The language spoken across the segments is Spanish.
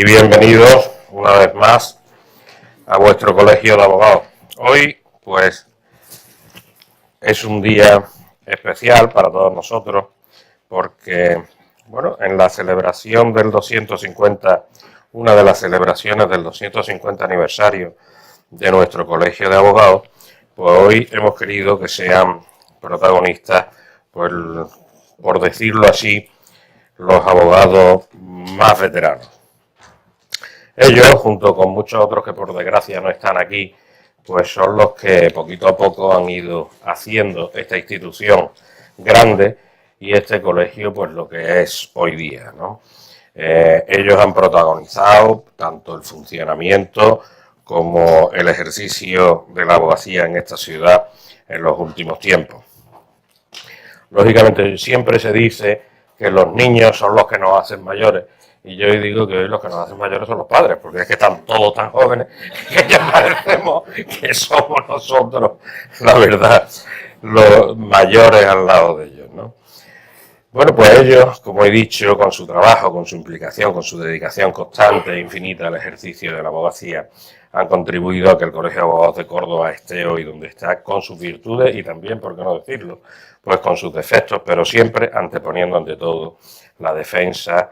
y bienvenidos una vez más a vuestro colegio de abogados. Hoy, pues, es un día especial para todos nosotros porque, bueno, en la celebración del 250, una de las celebraciones del 250 aniversario de nuestro colegio de abogados, pues hoy hemos querido que sean protagonistas, pues, por decirlo así, los abogados más veteranos. Ellos, junto con muchos otros que por desgracia no están aquí, pues son los que poquito a poco han ido haciendo esta institución grande y este colegio pues lo que es hoy día, ¿no? Ellos han protagonizado tanto el funcionamiento como el ejercicio de la abogacía en esta ciudad en los últimos tiempos. Lógicamente siempre se dice que los niños son los que nos hacen mayores. Y yo digo que hoy los que nos hacen mayores son los padres, porque es que están todos tan jóvenes que ya parecemos que somos nosotros, la verdad, los mayores al lado de ellos, ¿no? Bueno, pues ellos, como he dicho, con su trabajo, con su implicación, con su dedicación constante e infinita al ejercicio de la abogacía, han contribuido a que el Colegio de Abogados de Córdoba esté hoy donde está, con sus virtudes y también, por qué no decirlo, pues con sus defectos, pero siempre anteponiendo ante todo la defensa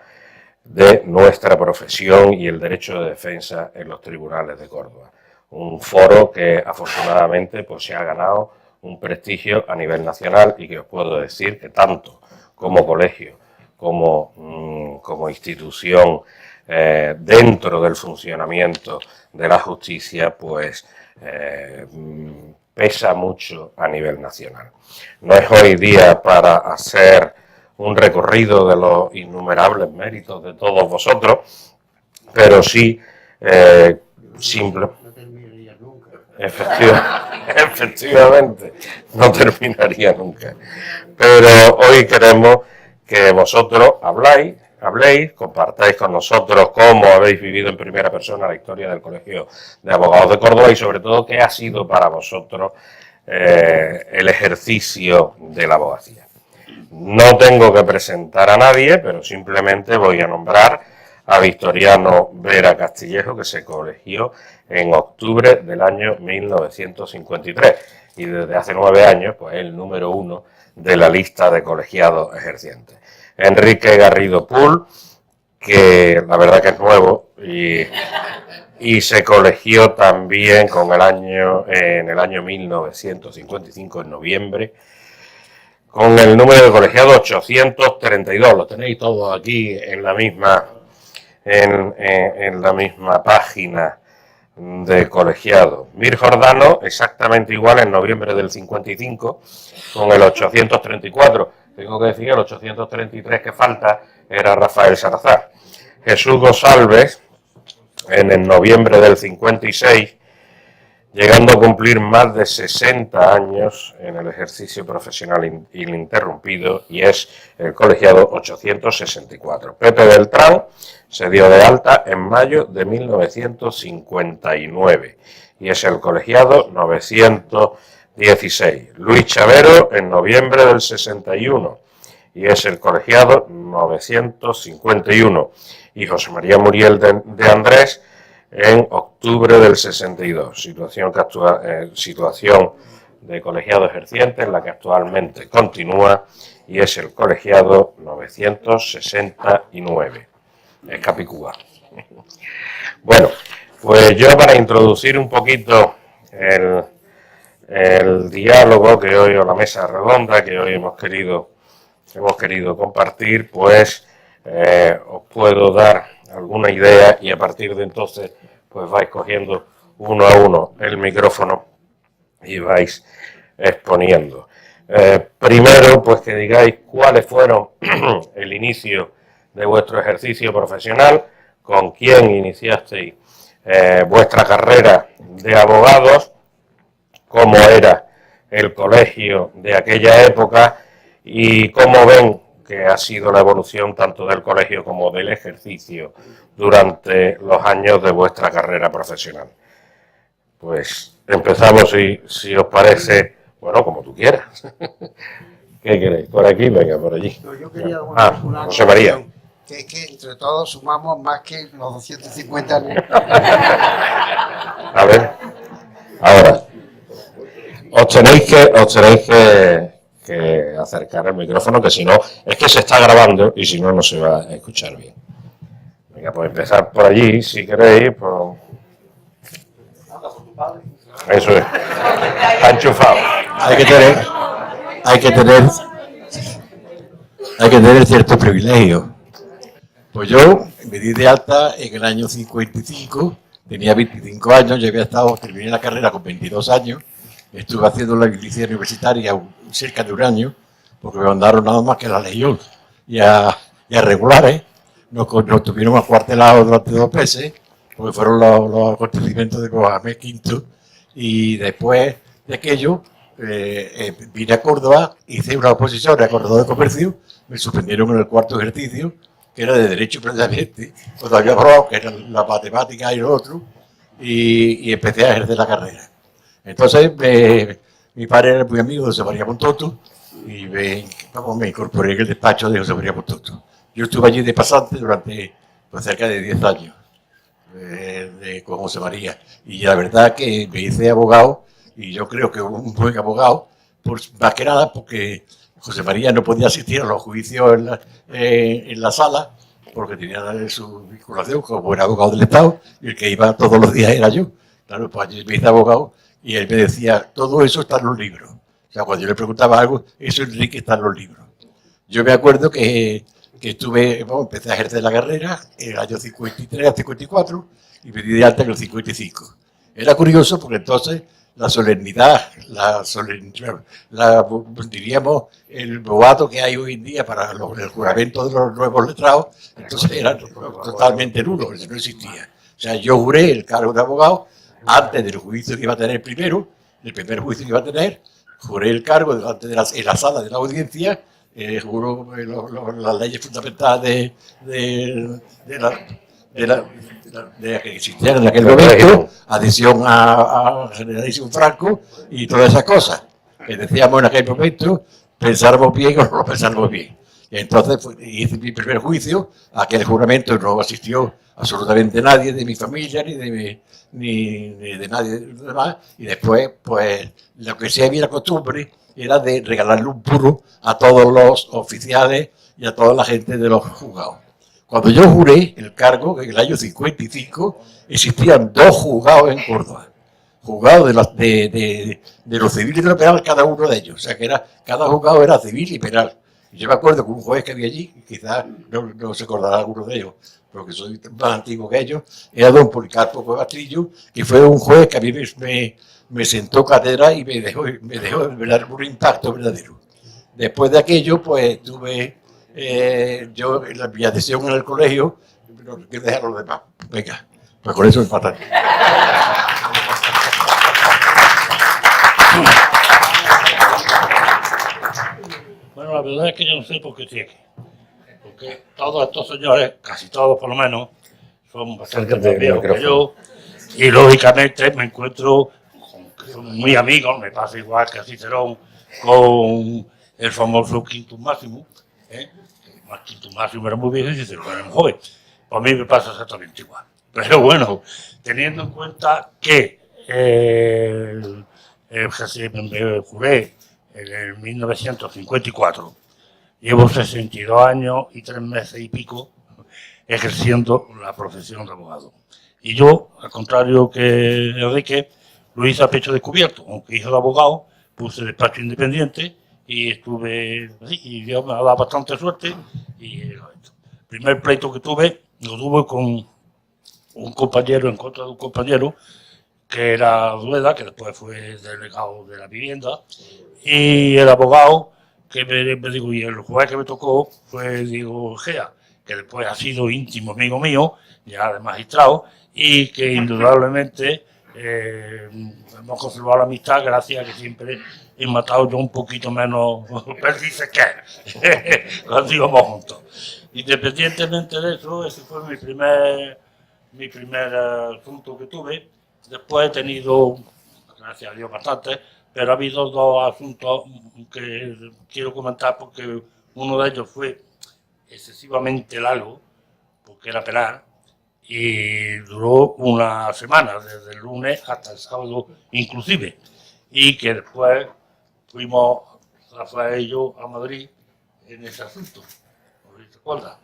de nuestra profesión y el derecho de defensa en los tribunales de Córdoba. Un foro que afortunadamente pues se ha ganado un prestigio a nivel nacional y que os puedo decir que tanto como colegio como institución dentro del funcionamiento de la justicia pues pesa mucho a nivel nacional. No es hoy día para hacer un recorrido de los innumerables méritos de todos vosotros, pero sí simple. No terminaría nunca. Efectivamente, no terminaría nunca. Pero hoy queremos que vosotros habléis, compartáis con nosotros cómo habéis vivido en primera persona la historia del Colegio de Abogados de Córdoba y sobre todo qué ha sido para vosotros el ejercicio de la abogacía. No tengo que presentar a nadie, pero simplemente voy a nombrar a Victoriano Vera Castillejo, que se colegió en octubre del año 1953 y desde hace 9 años pues es el número 1 de la lista de colegiados ejercientes. Enrique Garrido Pool, que la verdad que es nuevo y se colegió también en el año 1955, en noviembre, con el número de colegiados 832, lo tenéis todos aquí en la misma página de colegiados. Mir Jordano, exactamente igual, en noviembre del 55, con el 834. Tengo que decir, el 833 que falta era Rafael Salazar. Jesús González, en el noviembre del 56, llegando a cumplir más de 60 años en el ejercicio profesional ininterrumpido y es el colegiado 864. Pepe Beltrán se dio de alta en mayo de 1959 y es el colegiado 916. Luis Chavero en noviembre del 61 y es el colegiado 951. Y José María Muriel de Andrés en octubre del 62, situación de colegiado ejerciente en la que actualmente continúa y es el colegiado 969, es Capicúa. Bueno, pues yo para introducir un poquito el diálogo que hoy, o la mesa redonda que hoy hemos querido compartir, pues os puedo dar alguna idea y a partir de entonces pues vais cogiendo uno a uno el micrófono y vais exponiendo. Primero, pues que digáis cuáles fueron el inicio de vuestro ejercicio profesional, con quién iniciasteis vuestra carrera de abogados, cómo era el colegio de aquella época y cómo ven que ha sido la evolución tanto del colegio como del ejercicio durante los años de vuestra carrera profesional. Pues empezamos, si os parece, bueno, como tú quieras. ¿Qué queréis? ¿Por aquí? Venga, por allí. No, yo quería José María. que es que entre todos sumamos más que los 250 años. A ver, ahora, os tenéis que acercar el micrófono, que si no, es que se está grabando y si no, no se va a escuchar bien. Venga, pues empezar por allí, si queréis, por... Eso es. Está enchufado. Hay que tener ciertos privilegios. Pues yo me di de alta en el año 55, tenía 25 años, yo terminé la carrera con 22 años, estuve haciendo la milicia universitaria cerca de un año, porque me mandaron nada más que a la Legión y a regulares. Nos tuvieron acuartelados durante 2 meses, porque fueron los acontecimientos de Mohamed V, y después de aquello vine a Córdoba, hice una oposición a corredor de comercio, me suspendieron en el 4º ejercicio, que era de Derecho precisamente, cuando había probado que era la matemática y lo otro, y empecé a ejercer la carrera. Entonces, mi padre era muy amigo de José María Montoto, y me incorporé en el despacho de José María Montoto. Yo estuve allí de pasante durante cerca de 10 años con José María, y la verdad que me hice abogado, y yo creo que un buen abogado, más que nada porque José María no podía asistir a los juicios en la sala, porque tenía su vinculación como era abogado del Estado, y el que iba todos los días era yo. Claro, pues allí me hice abogado, y él me decía, todo eso está en los libros. O sea, cuando yo le preguntaba algo, eso Enrique está en los libros. Yo me acuerdo que empecé a ejercer la carrera en el año 53 al 54 y me di de alta en el 55. Era curioso porque entonces la solemnidad, diríamos, el boato que hay hoy en día para el juramento de los nuevos letrados, entonces era totalmente nulo, eso no existía. O sea, yo juré el cargo de abogado antes del juicio que iba a tener primero, el primer juicio que iba a tener, juré el cargo delante en la sala de la audiencia, juro las leyes fundamentales de que existían en aquel momento, adición a Generalísimo Franco y todas esas cosas que decíamos en aquel momento, pensáramos bien o no lo pensáramos bien. Y entonces hice mi primer juicio, a aquel juramento no asistió absolutamente nadie de mi familia ni de nadie demás, y después, pues, lo que sí había la costumbre era de regalarle un puro a todos los oficiales y a toda la gente de los juzgados. Cuando yo juré el cargo, en el año 55, existían 2 juzgados en Córdoba. Juzgados de lo civil y de lo penal, cada uno de ellos. O sea, que cada juzgado era civil y penal. Y yo me acuerdo que un juez que había allí, quizás no se acordará alguno de ellos, porque soy más antiguo que ellos, era don Policarpo Castrillo, que fue un juez que a mí me sentó cátedra y me dejó un impacto verdadero. Después de aquello, pues tuve yo mi adhesión en el colegio, pero quiero dejar los demás. Venga, pues con eso me falta. Bueno, la verdad es que yo no sé por qué estoy aquí. Porque todos estos señores, casi todos por lo menos, son bastante más viejos que yo. Y lógicamente me encuentro que son muy amigos, me pasa igual que a Cicerón con el famoso Quintus Máximo. Quintus Máximo era muy viejo y Cicerón era muy joven. Pues a mí me pasa exactamente igual. Pero bueno, teniendo en cuenta que me juré en el 1954, llevo 62 años y 3 meses y pico ejerciendo la profesión de abogado. Y yo, al contrario que Enrique, lo hice a pecho descubierto. Aunque hice de abogado, puse despacho independiente y estuve así, y Dios me ha dado bastante suerte. Y el primer pleito que tuve, lo tuve con un compañero, en contra de un compañero, que era Rueda, que después fue delegado de la vivienda, y el abogado, que me digo, y el juez que me tocó fue Diego Gea, que después ha sido íntimo amigo mío, ya de magistrado, y que indudablemente hemos conservado la amistad gracias a que siempre he matado yo un poquito menos perdices que él, cuando íbamos juntos. Independientemente de eso, ese fue mi primer asunto que tuve. Después he tenido, gracias a Dios, bastante, pero ha habido 2 asuntos que quiero comentar porque uno de ellos fue excesivamente largo, porque era pelar, y duró una semana, desde el lunes hasta el sábado inclusive, y que después fuimos, Rafael y yo, a Madrid en ese asunto. ¿Te acuerdas?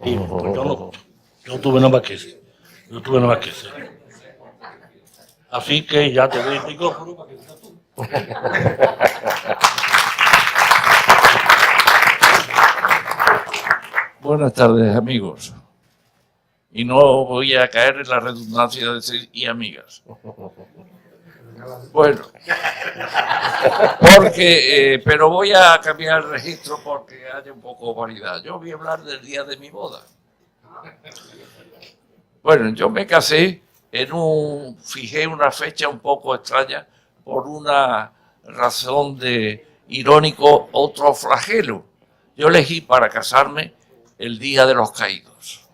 Sí, pues yo tuve nada más que ese. Así que ya te doy el micrófono para que seas tú. Buenas tardes, amigos. Y no voy a caer en la redundancia de decir y amigas. Bueno, pero voy a cambiar el registro porque haya un poco de variedad. Yo voy a hablar del día de mi boda. Bueno, yo me casé fijé una fecha un poco extraña por una razón de irónico otro flagelo. Yo elegí para casarme el Día de los Caídos.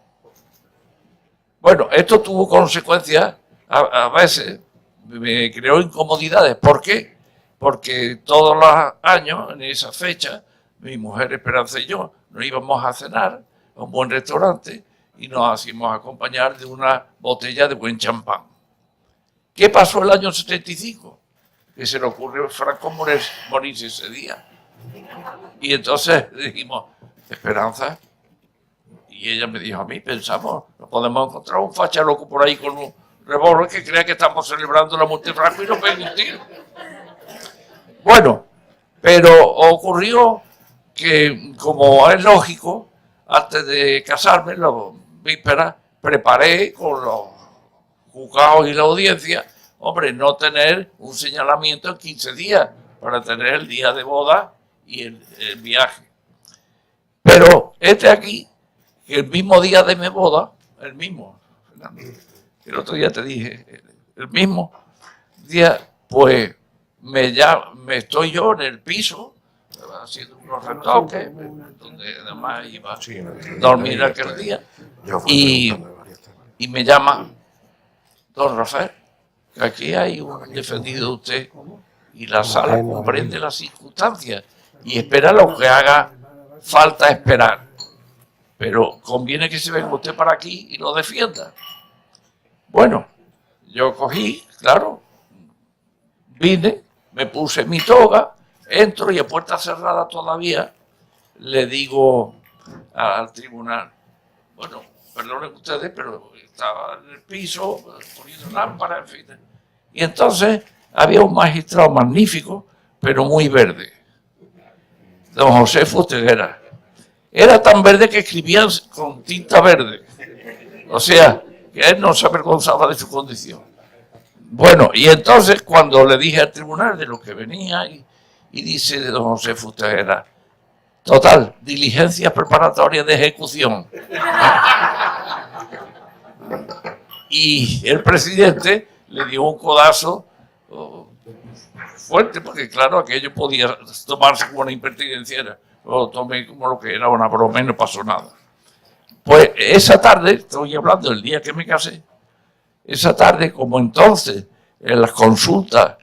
Bueno, esto tuvo consecuencias, a veces me creó incomodidades. ¿Por qué? Porque todos los años, en esa fecha, mi mujer Esperanza y yo nos íbamos a cenar a un buen restaurante y nos hacíamos acompañar de una botella de buen champán. ¿Qué pasó el año 75? Que se le ocurrió a Franco morirse ese día. Y entonces dijimos, Esperanza, y ella me dijo a mí, pensamos, nos podemos encontrar un facha loco por ahí con un revólver que crea que estamos celebrando la muerte de Franco y nos pegue un tiro. Bueno, pero ocurrió que, como es lógico, antes de casarme, la víspera, preparé con los juzgados y la audiencia, hombre, no tener un señalamiento en 15 días para tener el día de boda y el viaje. Pero aquí, que el mismo día de mi boda, el mismo, el otro día te dije, el mismo día, pues me estoy yo en el piso, haciendo unos retoques, donde además iba a dormir aquel día, y me llama don Rafael, que aquí hay un defendido de usted, y la sala comprende las circunstancias y espera lo que haga falta esperar. Pero conviene que se venga usted para aquí y lo defienda. Bueno, yo cogí, claro, vine, me puse mi toga, entro y a puerta cerrada todavía le digo al tribunal, bueno, perdonen ustedes, pero estaba en el piso poniendo lámpara, en fin. Y entonces había un magistrado magnífico, pero muy verde, don José Fusteguera. Era tan verde que escribía con tinta verde. O sea, que él no se avergonzaba de su condición. Bueno, y entonces cuando le dije al tribunal de lo que venía, y dice de don José Fusteguera, total, diligencias preparatorias de ejecución. Y el presidente le dio un codazo fuerte, porque claro, aquello podía tomarse como una impertinencia. Lo tomé como lo que era una broma y no pasó nada. Pues esa tarde, estoy hablando del día que me casé, esa tarde, como entonces en las consultas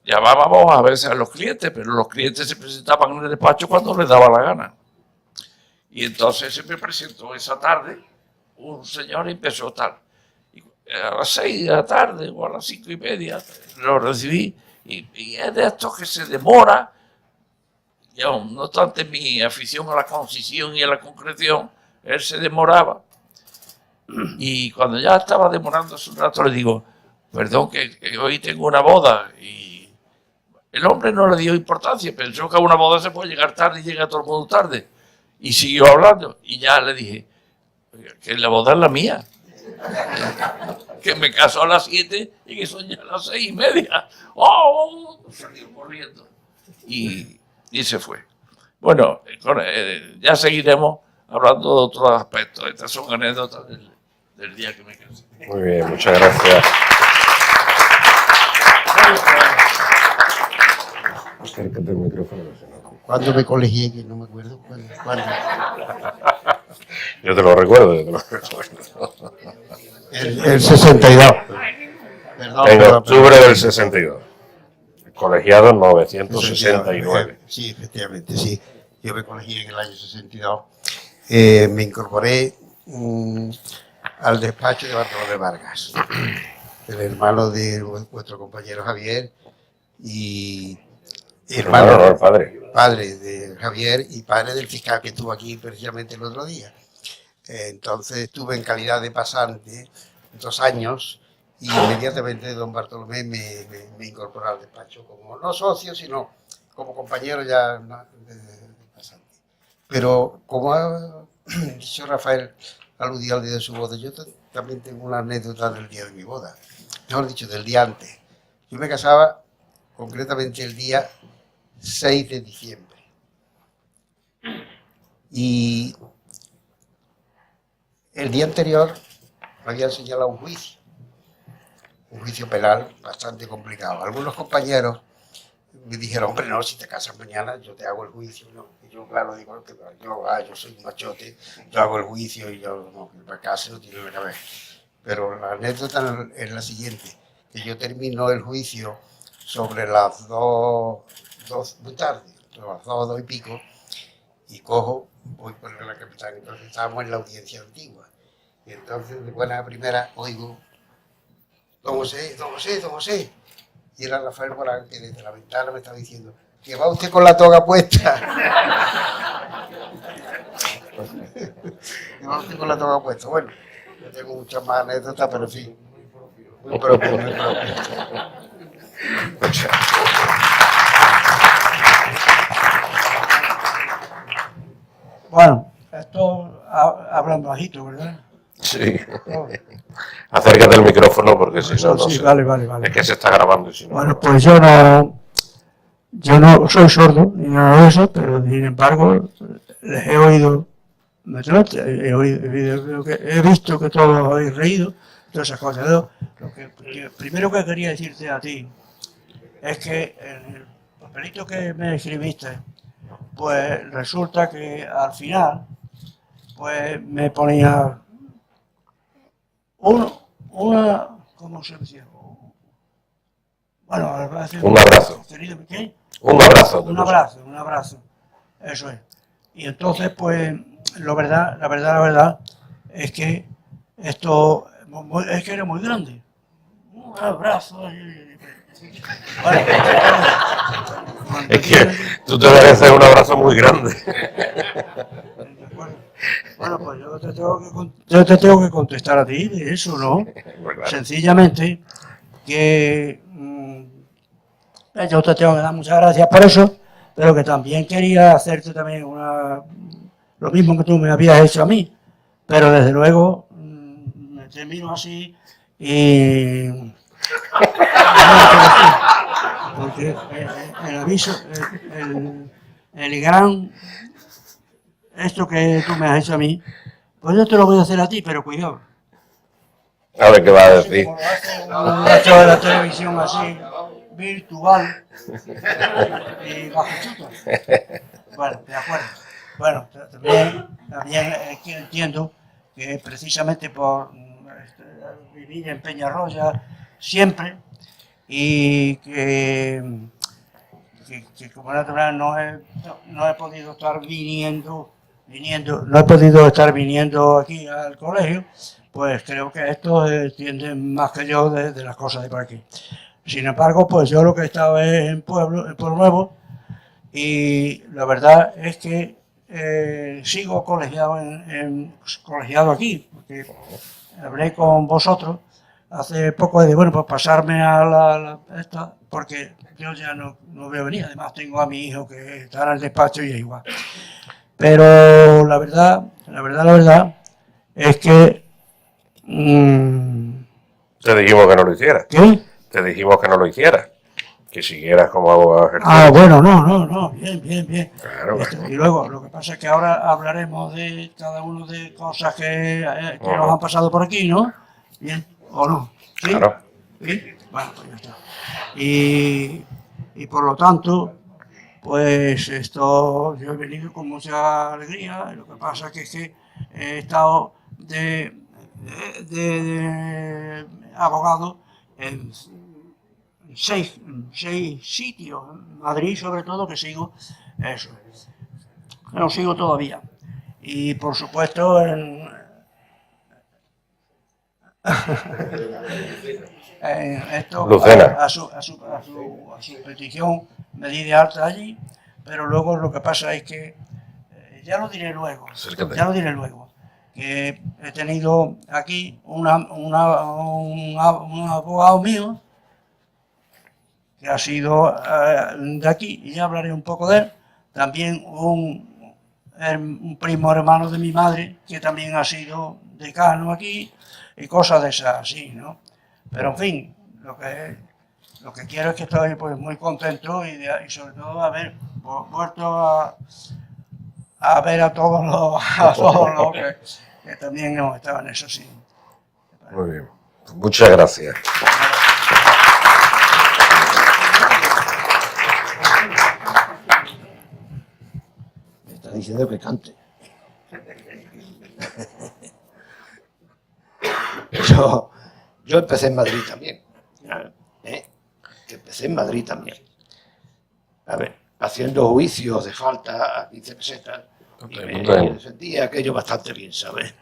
llamábamos a veces a los clientes, pero los clientes se presentaban en el despacho cuando les daba la gana. Y entonces se me presentó esa tarde un señor y empezó tal. Y a las 6 de la tarde o a las 5:30 lo recibí y es de estos que se demora. Yo, no obstante mi afición a la concisión y a la concreción, él se demoraba. Y cuando ya estaba demorándose un rato, le digo, perdón, que hoy tengo una boda. Y el hombre no le dio importancia, pensó que a una boda se puede llegar tarde y llega todo el mundo tarde. Y siguió hablando. Y ya le dije, que la boda es la mía. Que me casó a las 7 y que son ya las 6:30. ¡Oh! Salió corriendo. Y se fue. Bueno, ya seguiremos hablando de otros aspectos. Estas son anécdotas del día que me casé. Muy bien, muchas gracias. Acércate el micrófono. ¿Cuándo me colegié? Que no me acuerdo. ¿Cuándo? Yo te lo recuerdo, El 62. Perdón, En octubre del 62. Colegiado en 969. Sí, efectivamente, sí. Yo me colegí en el año 62. Me incorporé al despacho de Bartolomé Vargas, el hermano de vuestro compañero Javier y hermano, No, el padre. padre de Javier y padre del fiscal que estuvo aquí precisamente el otro día. Entonces estuve en calidad de pasante 2 años y inmediatamente don Bartolomé me incorporó al despacho como no socio, sino como compañero ya de pasante. Pero como ha dicho Rafael, aludía al día de su boda, yo también tengo una anécdota del día de mi boda, mejor dicho, del día antes. Yo me casaba concretamente el día 6 de diciembre. Y el día anterior me habían señalado un juicio penal bastante complicado. Algunos compañeros me dijeron, hombre, no, si te casas mañana yo te hago el juicio. ¿No? Y yo, claro, digo, yo soy un machote, yo hago el juicio y yo, no, que me case no tiene que ver. Pero la anécdota es la siguiente, que yo termino el juicio sobre las 2 muy tarde, sobre las 2 y pico, y voy por la capital. Entonces estábamos en la audiencia antigua. Y entonces, de buena primera, oigo, don José. Y era Rafael Morán, que desde la ventana me estaba diciendo, que va usted con la toga puesta. Que va usted con la toga puesta. Bueno, yo tengo muchas más anécdotas, pero en fin, muy propio. Bueno, esto hablando bajito, ¿verdad? Sí. Acércate al micrófono porque si no, no Sí, sé. vale. Es que se está grabando y si no. Bueno, pues yo no soy sordo ni nada de eso, pero sin embargo les he oído, he visto que todos habéis reído, todas esas cosas. Lo primero que quería decirte a ti es que en el papelito que me escribiste, pues resulta que al final, pues me ponía una, ¿cómo se decía? Bueno, Un abrazo. ¿Qué? Un abrazo. Un abrazo. Eso es. Y entonces, pues, la verdad es que esto es que era muy grande. Un abrazo. Bueno, Es que tú te mereces un abrazo muy grande. bueno, pues yo te tengo que contestar a ti de eso, ¿no? Sencillamente que yo te tengo que dar muchas gracias por eso, pero que también quería hacerte también lo mismo que tú me habías hecho a mí, pero desde luego me termino así y porque el aviso, el gran esto que tú me has hecho a mí, pues yo te lo voy a hacer a ti, pero cuidado. A ver qué va a decir. Como lo hace un hecho de la televisión así, virtual y bajo chuta. Bueno, de acuerdo. Bueno, también es que entiendo que precisamente por vivir en Peñarroya siempre y que como natural no he podido estar viniendo aquí al colegio, pues creo que estos entienden más que yo de las cosas de por aquí. Sin embargo, pues yo lo que he estado es en Pueblo Nuevo y la verdad es que sigo colegiado colegiado aquí, porque hablé con vosotros hace poco de, bueno, pues pasarme a esta, porque yo ya no veo venir, además tengo a mi hijo que está en el despacho y es igual. Pero la verdad es que... Te dijimos que no lo hicieras. ¿Qué? Te dijimos que no lo hicieras. Que siguieras como abogado ejerciendo. Ah, bueno, no, bien. Claro, Y luego, lo que pasa es que ahora hablaremos de cada uno de cosas que nos han pasado por aquí, ¿no? Bien, ¿o no? ¿Sí? Claro. ¿Sí? Bueno, pues ya está. Y por lo tanto, pues yo he venido con mucha alegría. Lo que pasa es que he estado de abogado en seis sitios, en Madrid sobre todo, que sigo, eso, que lo sigo todavía. Y por supuesto esto, Lucena. a su petición me di de alta allí, pero luego lo que pasa es que, ya lo diré luego, que he tenido aquí un abogado mío, que ha sido de aquí, y ya hablaré un poco de él, también un primo hermano de mi madre, que también ha sido decano aquí, y cosas de esas así, ¿no? Pero en fin, lo que quiero es que estoy pues muy contento y sobre todo haber vuelto a ver a todos los que también hemos estado en eso, sí. Muy bien. Muchas gracias. Me está diciendo que cante. Yo empecé en Madrid también. Empecé en Madrid también. A ver, haciendo juicios de falta a 15 pesetas. Y me defendía aquello bastante bien, ¿sabes?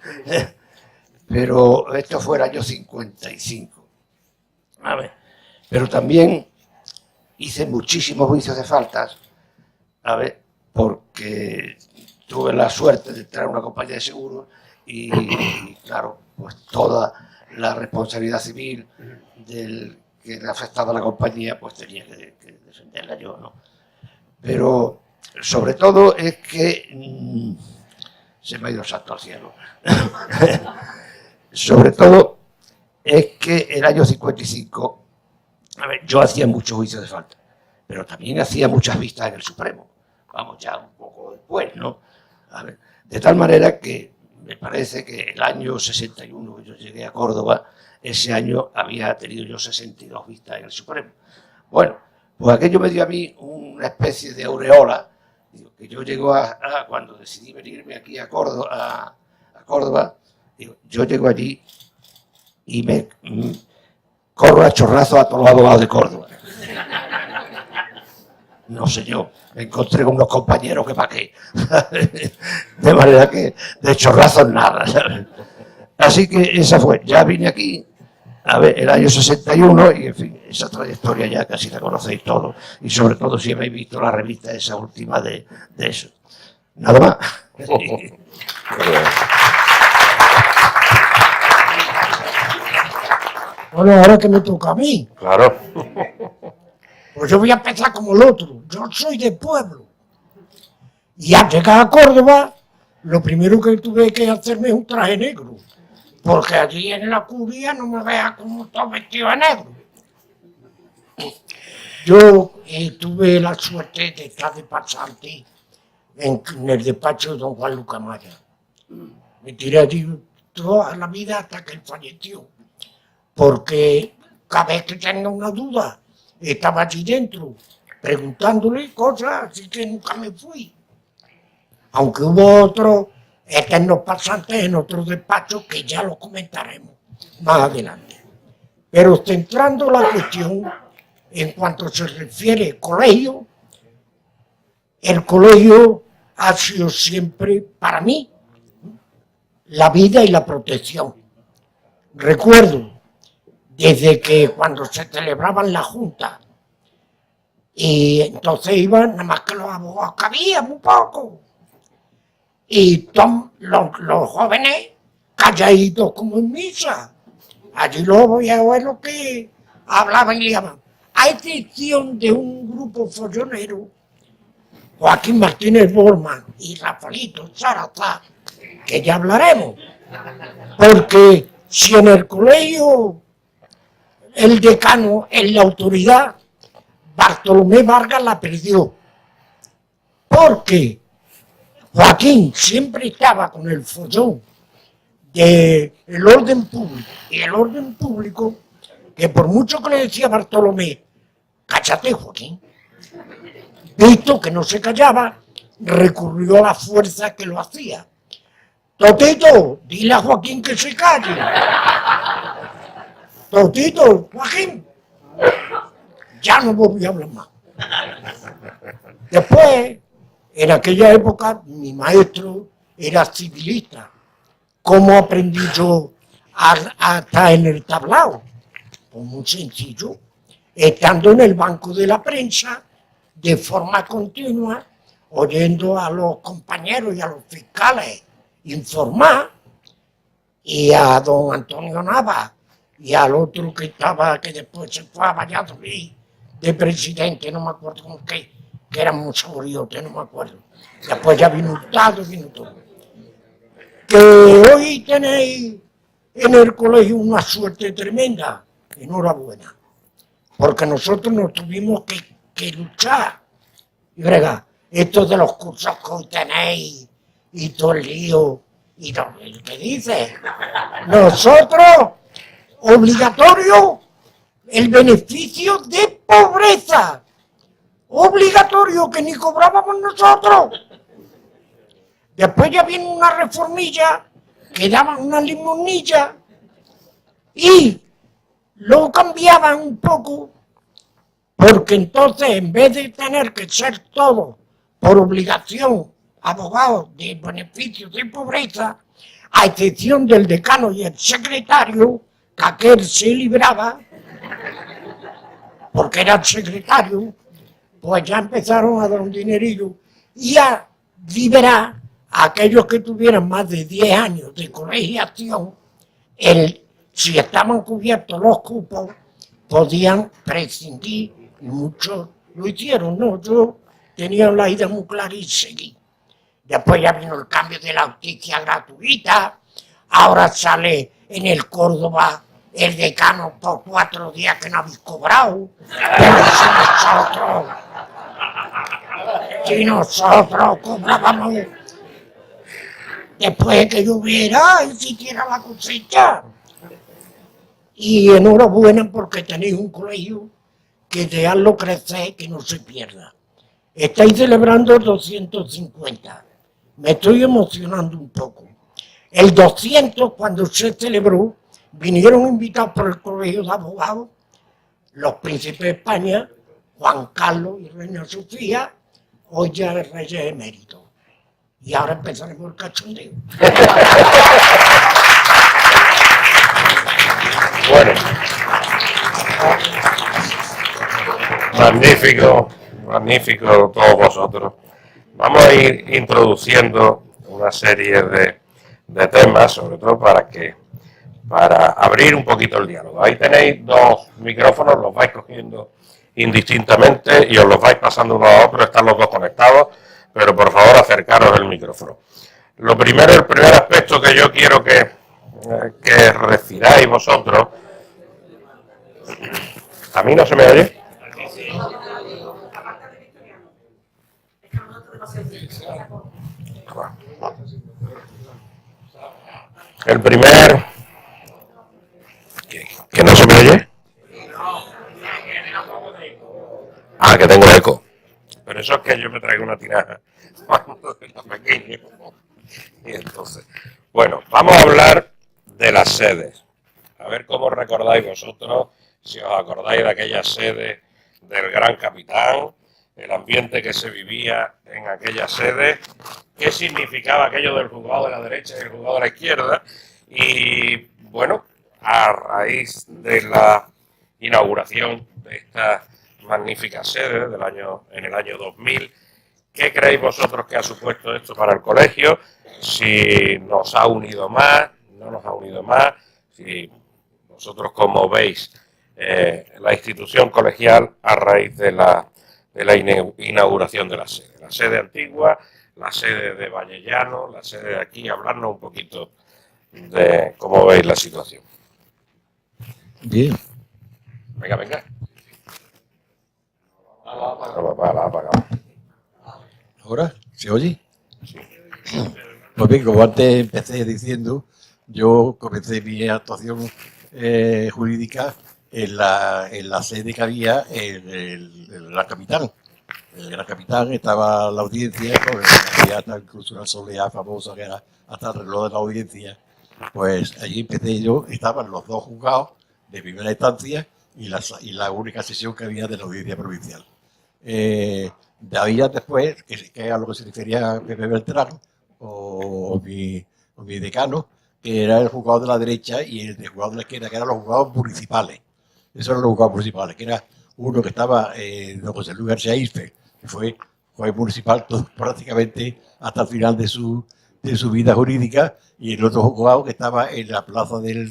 Pero esto fue el año 55. A ver, pero también hice muchísimos juicios de faltas, a ver, porque tuve la suerte de entrar a una compañía de seguros y claro, pues toda la responsabilidad civil del que le afectaba a la compañía, pues tenía que defenderla yo, ¿no? Pero sobre todo es que se me ha ido el salto al cielo. Sobre todo es que el año 55, a ver, yo hacía muchos juicios de falta, pero también hacía muchas vistas en el Supremo. Vamos, ya un poco después, ¿no? A ver, de tal manera que me parece que el año 61, que yo llegué a Córdoba, ese año había tenido yo 62 vistas en el Supremo. Bueno, pues aquello me dio a mí una especie de aureola, digo, que yo llego cuando decidí venirme aquí a Córdoba, digo, yo llego allí y me corro a chorrazo a todos los abogados de Córdoba. No, señor, me encontré con unos compañeros que pa' qué. De manera que de chorrazos nada, ¿sabes? Así que esa fue, ya vine aquí, a ver, el año 61, y en fin, esa trayectoria ya casi la conocéis todos, y sobre todo si habéis visto la revista esa última de eso. Nada más. Bueno, ahora que me toca a mí, Claro. pues yo voy a empezar como el otro. Yo soy de pueblo. Y al llegar a Córdoba, lo primero que tuve que hacerme es un traje negro. Porque allí en la curia no me veas como todo vestido de negro. Yo tuve la suerte de estar de pasante en el despacho de don Juan Lucas Maya. Me tiré allí toda la vida hasta que él falleció. Porque cada vez que tenía una duda, estaba allí dentro, preguntándole cosas, así que nunca me fui. Aunque hubo otros eternos pasantes en otros despachos que ya lo comentaremos más adelante. Pero centrando la cuestión en cuanto se refiere al colegio, el colegio ha sido siempre, para mí, la vida y la protección. Recuerdo, desde que cuando se celebraban las juntas, y entonces iban nada más que los abogados que había, muy poco, y todos los jóvenes calladitos como en misa. Allí los voy a ver lo que hablaban y llamaban. A excepción de un grupo follonero, Joaquín Martínez Borman y Rafaelito Salazar, que ya hablaremos, porque si en el colegio el decano es la autoridad, Bartolomé Vargas la perdió, porque Joaquín siempre estaba con el follón del orden público, y el orden público, que por mucho que le decía Bartolomé, cállate, Joaquín, visto que no se callaba, recurrió a la fuerza que lo hacía. Totito, dile a Joaquín que se calle. Totito, Joaquín. Ya no volví a hablar más. Después, en aquella época, mi maestro era civilista. ¿Cómo aprendí yo a estar en el tablao? Pues muy sencillo, estando en el banco de la prensa, de forma continua, oyendo a los compañeros y a los fiscales informar, y a don Antonio Nava, y al otro que estaba, que después se fue a Valladolid, de presidente, no me acuerdo con qué, que era un saboriote, no me acuerdo. Después ya vino Hurtado, vino todo. Que hoy tenéis en el colegio una suerte tremenda, enhorabuena, porque nosotros nos tuvimos que luchar. Y brega, esto de los cursos que hoy tenéis, y todo el lío, y lo que dice, nosotros, obligatorio, el beneficio de pobreza, obligatorio, que ni cobrábamos nosotros. Después ya vino una reformilla, que daban una limonilla, y lo cambiaban un poco, porque entonces en vez de tener que ser todo por obligación abogados de beneficios de pobreza, a excepción del decano y el secretario, que aquel se libraba, porque era el secretario, pues ya empezaron a dar un dinerillo y a liberar a aquellos que tuvieran más de 10 años de colegiación, si estaban cubiertos los cupos, podían prescindir, y muchos lo hicieron, ¿no? Yo tenía la idea muy clara y seguí. Después ya vino el cambio de la justicia gratuita, ahora sale en el Córdoba el decano por 4 días que no habéis cobrado, pero si nosotros cobrábamos después de que lloviera y siquiera la cosecha. Y enhorabuena porque tenéis un colegio que dejarlo crecer, que no se pierda. Estáis celebrando 250. Me estoy emocionando un poco. El 200, cuando se celebró, vinieron invitados por el Colegio de Abogados, los príncipes de España, Juan Carlos y Reina Sofía, hoy ya es reyes eméritos. Y ahora empezaremos el cachondeo. Bueno, magnífico, magnífico todos vosotros. Vamos a ir introduciendo una serie de temas, sobre todo para abrir un poquito el diálogo. Ahí tenéis 2 micrófonos, los vais cogiendo indistintamente y os los vais pasando uno a otro, están los 2 conectados, pero por favor acercaros el micrófono. El primer aspecto que yo quiero que refiráis vosotros. ¿A mí no se me oye? El primer... ¿Que no se me oye? Ah, que tengo eco. Pero eso es que yo me traigo una tinaja cuando era pequeño. Y entonces, bueno, vamos a hablar de las sedes. A ver cómo recordáis vosotros, si os acordáis de aquella sede del Gran Capitán, el ambiente que se vivía en aquella sede, qué significaba aquello del juzgado de la derecha y el juzgado de la izquierda. Y bueno, a raíz de la inauguración de esta magnífica sede en el año 2000, ¿qué creéis vosotros que ha supuesto esto para el colegio? Si nos ha unido más, no nos ha unido más, si vosotros cómo veis la institución colegial a raíz de la inauguración de la sede antigua, la sede de Vallellano, la sede de aquí, hablarnos un poquito de cómo veis la situación. Bien. Venga, venga. La apagamos. ¿Ahora? ¿Se oye? Sí. Pues bien, como antes empecé diciendo, yo comencé mi actuación jurídica en la sede que había en el Gran Capitán. En el Gran Capitán estaba la audiencia, había hasta incluso una soleá famosa que era hasta el reloj de la audiencia. Pues allí empecé yo, estaban los 2 juzgados de primera instancia y la única sesión que había de la audiencia provincial. De ahí después, que es a lo que se refería Pepe Beltrán, o mi decano, que era el juzgado de la derecha y el de juzgado de la izquierda, que eran los juzgados municipales. Esos eran los juzgados municipales, que era uno que estaba don José Luis García Isfer, que fue juez municipal prácticamente hasta el final de su vida jurídica, y el otro juzgado que estaba en la plaza de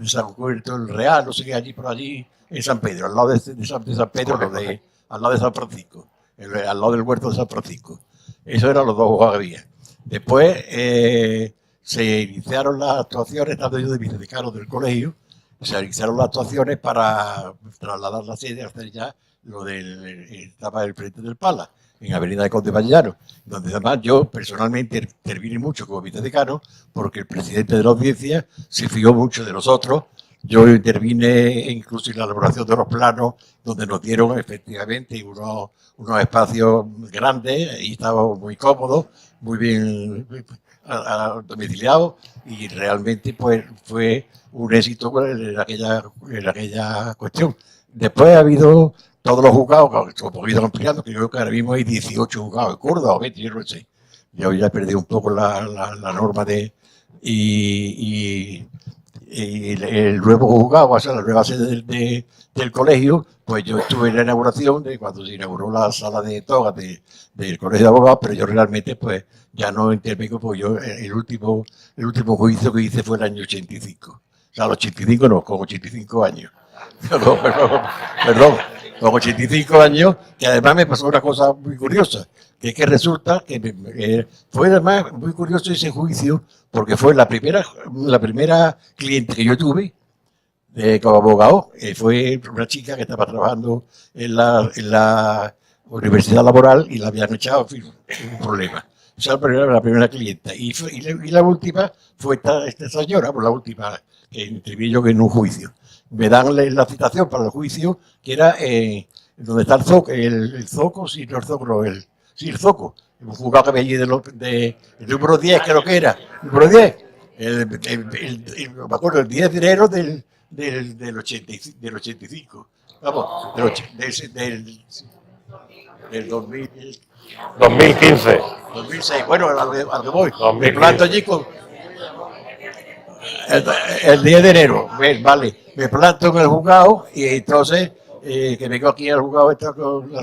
San Huerto del Real, no sé qué, allí por allí, en San Pedro, al lado de San Pedro, al lado de San Francisco, al lado del huerto de San Francisco. Esos eran los dos juzgados que había. Después se iniciaron las actuaciones, estando yo de vicedecano del colegio, se iniciaron las actuaciones para trasladar la sede hasta ya lo del, estaba el frente del Pala, en Avenida de Conde Vallano, donde además yo personalmente intervine mucho como vicedecano, porque el presidente de la audiencia se fió mucho de nosotros. Yo intervine incluso en la elaboración de los planos, donde nos dieron efectivamente unos espacios grandes, y estábamos muy cómodos, muy bien domiciliados, y realmente pues fue un éxito en aquella cuestión. Después ha habido todos los juzgados, como he ido ampliando, que yo creo que ahora mismo hay 18 juzgados en Córdoba, o 20, yo no sé. Yo ya perdí un poco la norma de... Y el nuevo juzgado, o sea, la nueva sede del colegio, pues yo estuve en la inauguración de cuando se inauguró la sala de togas del colegio de abogados, pero yo realmente pues ya no intervengo, porque yo el último juicio que hice fue el año 85. O sea, el 85 no, con 85 años. Perdón, con 85 años, que además me pasó una cosa muy curiosa, que es que resulta que fue además muy curioso ese juicio, porque fue la primera cliente que yo tuve como abogado, fue una chica que estaba trabajando en la universidad laboral y la habían echado, en fin, un problema. Esa fue la primera clienta. Y la última fue esta señora, pues la última que intervino yo en un juicio. Me dan la citación para el juicio, que era donde está el Zoco, sí, no el Zoco, no, sí, el Zoco, un juzgado que había allí el número 10, creo que era, el número 10, me acuerdo, el 10 de enero del 85, vamos, del 2000. 2015. 2006, bueno, al que voy. 2015. Me planto allí con el 10 de enero, vale, me planto en el juzgado y entonces que vengo aquí al juzgado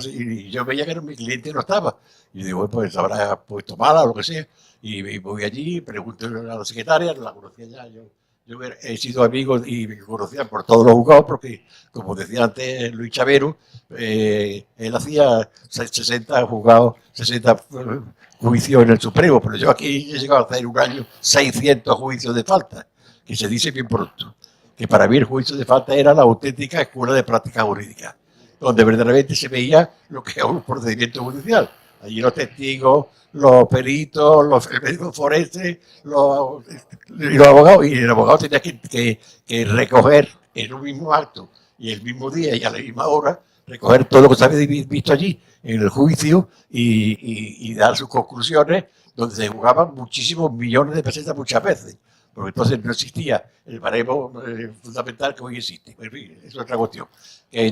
y yo veía que mi cliente no estaba. Y digo, pues habrá puesto mala o lo que sea. Y voy allí, pregunto a la secretaria, la conocía ya, yo he sido amigo y me conocía por todos los juzgados porque, como decía antes Luis Chavero, él hacía 60 juzgados, 60 juicios en el Supremo, pero yo aquí he llegado a hacer un año 600 juicios de falta, que se dice bien pronto, que para mí el juicio de falta era la auténtica escuela de práctica jurídica, donde verdaderamente se veía lo que es un procedimiento judicial. Allí los testigos, los peritos, el médico forense, los abogados, y el abogado tenía que recoger en un mismo acto y el mismo día y a la misma hora, recoger todo lo que se había visto allí en el juicio y dar sus conclusiones, donde se jugaban muchísimos millones de pesetas muchas veces, porque entonces no existía el baremo fundamental que hoy existe. En fin, es otra cuestión.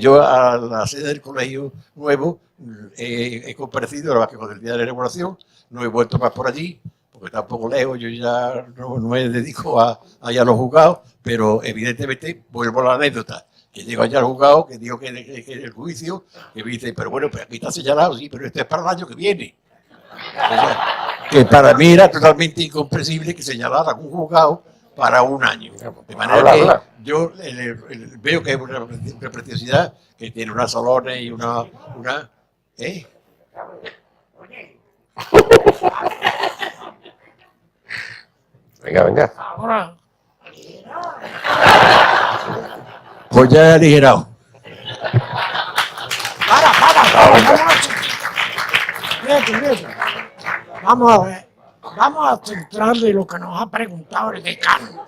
Yo a la sede del colegio nuevo he comparecido con el día de la inauguración, no he vuelto más por allí, porque está un poco lejos, yo ya no me dedico allá a los juzgados, pero evidentemente vuelvo a la anécdota, que llego allá al juzgado, que digo que el juicio, que me dice, pero bueno, pues aquí está señalado, sí, pero esto es para el año que viene. O sea, que para mí era totalmente incomprensible que señalaran un juzgado para un año. De manera que yo veo que es una preciosidad, que tiene unos salones y una Venga. Ahora, pues ya he aligerado. Vamos a ver, vamos a centrarle lo que nos ha preguntado el decano.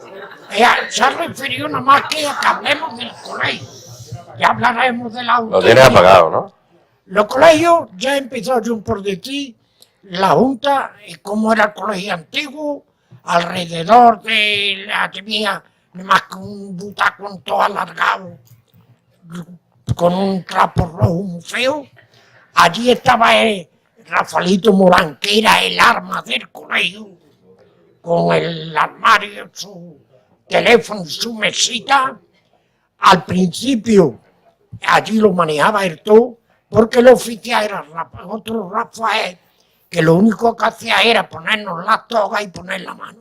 Se ha referido nada más que hablemos del colegio. Ya hablaremos de la Lo tienes apagado, ¿no? Los colegios, ya he empezado yo por decir, la Junta, cómo era el colegio antiguo, alrededor de la tenía más que un butacón todo alargado, con un trapo rojo muy feo. Allí estaba Rafaelito Morán, que era el arma del colegio, con el armario, su teléfono y su mesita. Al principio allí lo manejaba él todo, porque el oficial era otro Rafael, que lo único que hacía era ponernos la toga y poner la mano.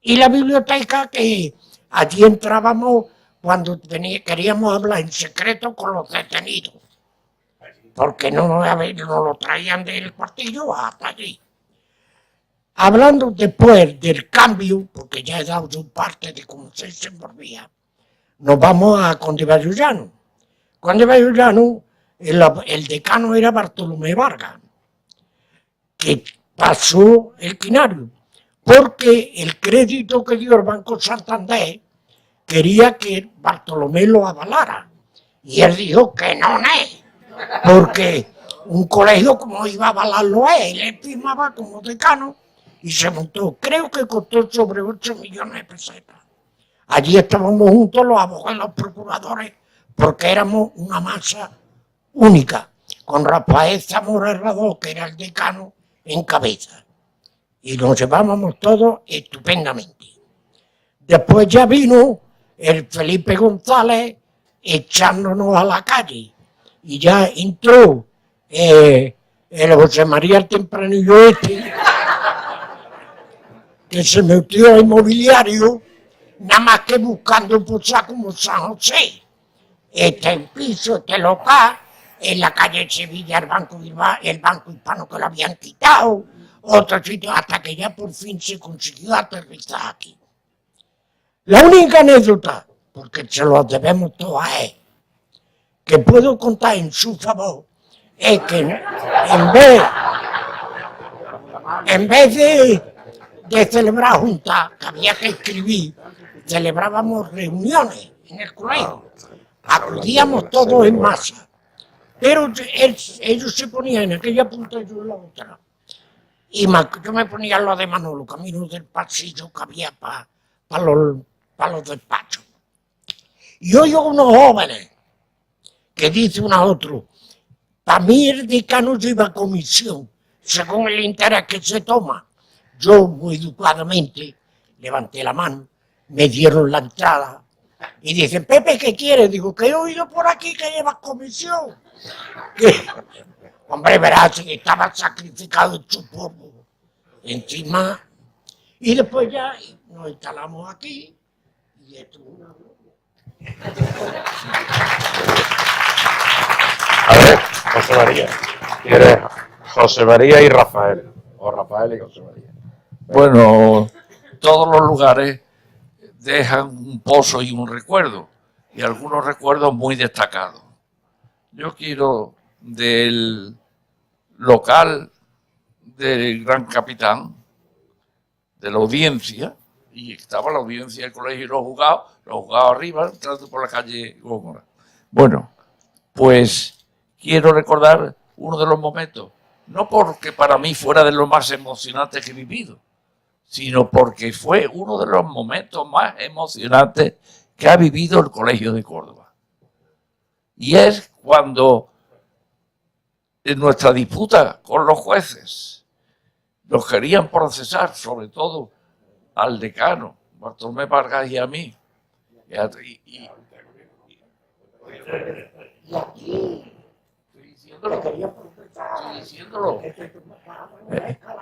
Y la biblioteca, que allí entrábamos cuando queríamos hablar en secreto con los detenidos, porque no lo traían del cuartillo hasta allí. Hablando después del cambio, porque ya he dado yo parte de cómo se desenvolvía, nos vamos a Conde Bayullano. Conde Bayullano, el decano era Bartolomé Vargas, que pasó el quinario, porque el crédito que dio el Banco Santander quería que Bartolomé lo avalara. Y él dijo que no, porque un colegio como iba a avalarlo él firmaba como decano y se montó. Creo que costó sobre 8 millones de pesetas. Allí estábamos juntos los abogados y los procuradores, porque éramos una masa única, con Rafael Zamora Herrador, que era el decano, en cabeza. Y nos llevábamos todos estupendamente. Después ya vino el Felipe González echándonos a la calle. Y ya entró el José María el Tempranillo este, que se metió a inmobiliario, nada más que buscando posar como San José. Este piso, este local, en la calle Sevilla el Banco Hispano que lo habían quitado, otro sitio, hasta que ya por fin se consiguió aterrizar aquí. La única anécdota, porque se lo debemos todo a él, que puedo contar en su favor, es que en vez de celebrar juntas, que había que escribir, celebrábamos reuniones en el colegio. Acudíamos todos en masa. Pero ellos se ponían en aquella punta y yo en la otra. Y yo me ponía en lo de Manolo, camino del pasillo que había para los despachos. Y oigo unos jóvenes que dice uno a otro, para mí el decano lleva comisión, según el interés que se toma. Yo, muy educadamente, levanté la mano, me dieron la entrada y dicen, Pepe, ¿qué quieres? Digo, que he oído por aquí que llevas comisión. Hombre, verás, que estaba sacrificado en su polvo. Encima, y después ya nos instalamos aquí y esto es una... A ver, José María. ¿Quieres José María y Rafael? O Rafael y José María. Bueno, todos los lugares dejan un pozo y un recuerdo, y algunos recuerdos muy destacados. Yo quiero del local del Gran Capitán, de la audiencia, y estaba la audiencia del colegio y los juzgados arriba, entrando por la calle Góngora. Bueno, pues quiero recordar uno de los momentos, no porque para mí fuera de lo más emocionante que he vivido, sino porque fue uno de los momentos más emocionantes que ha vivido el Colegio de Córdoba. Y es cuando en nuestra disputa con los jueces nos querían procesar, sobre todo al decano, Bartolomé Vargas y a mí. Y aquí, estoy diciéndolo.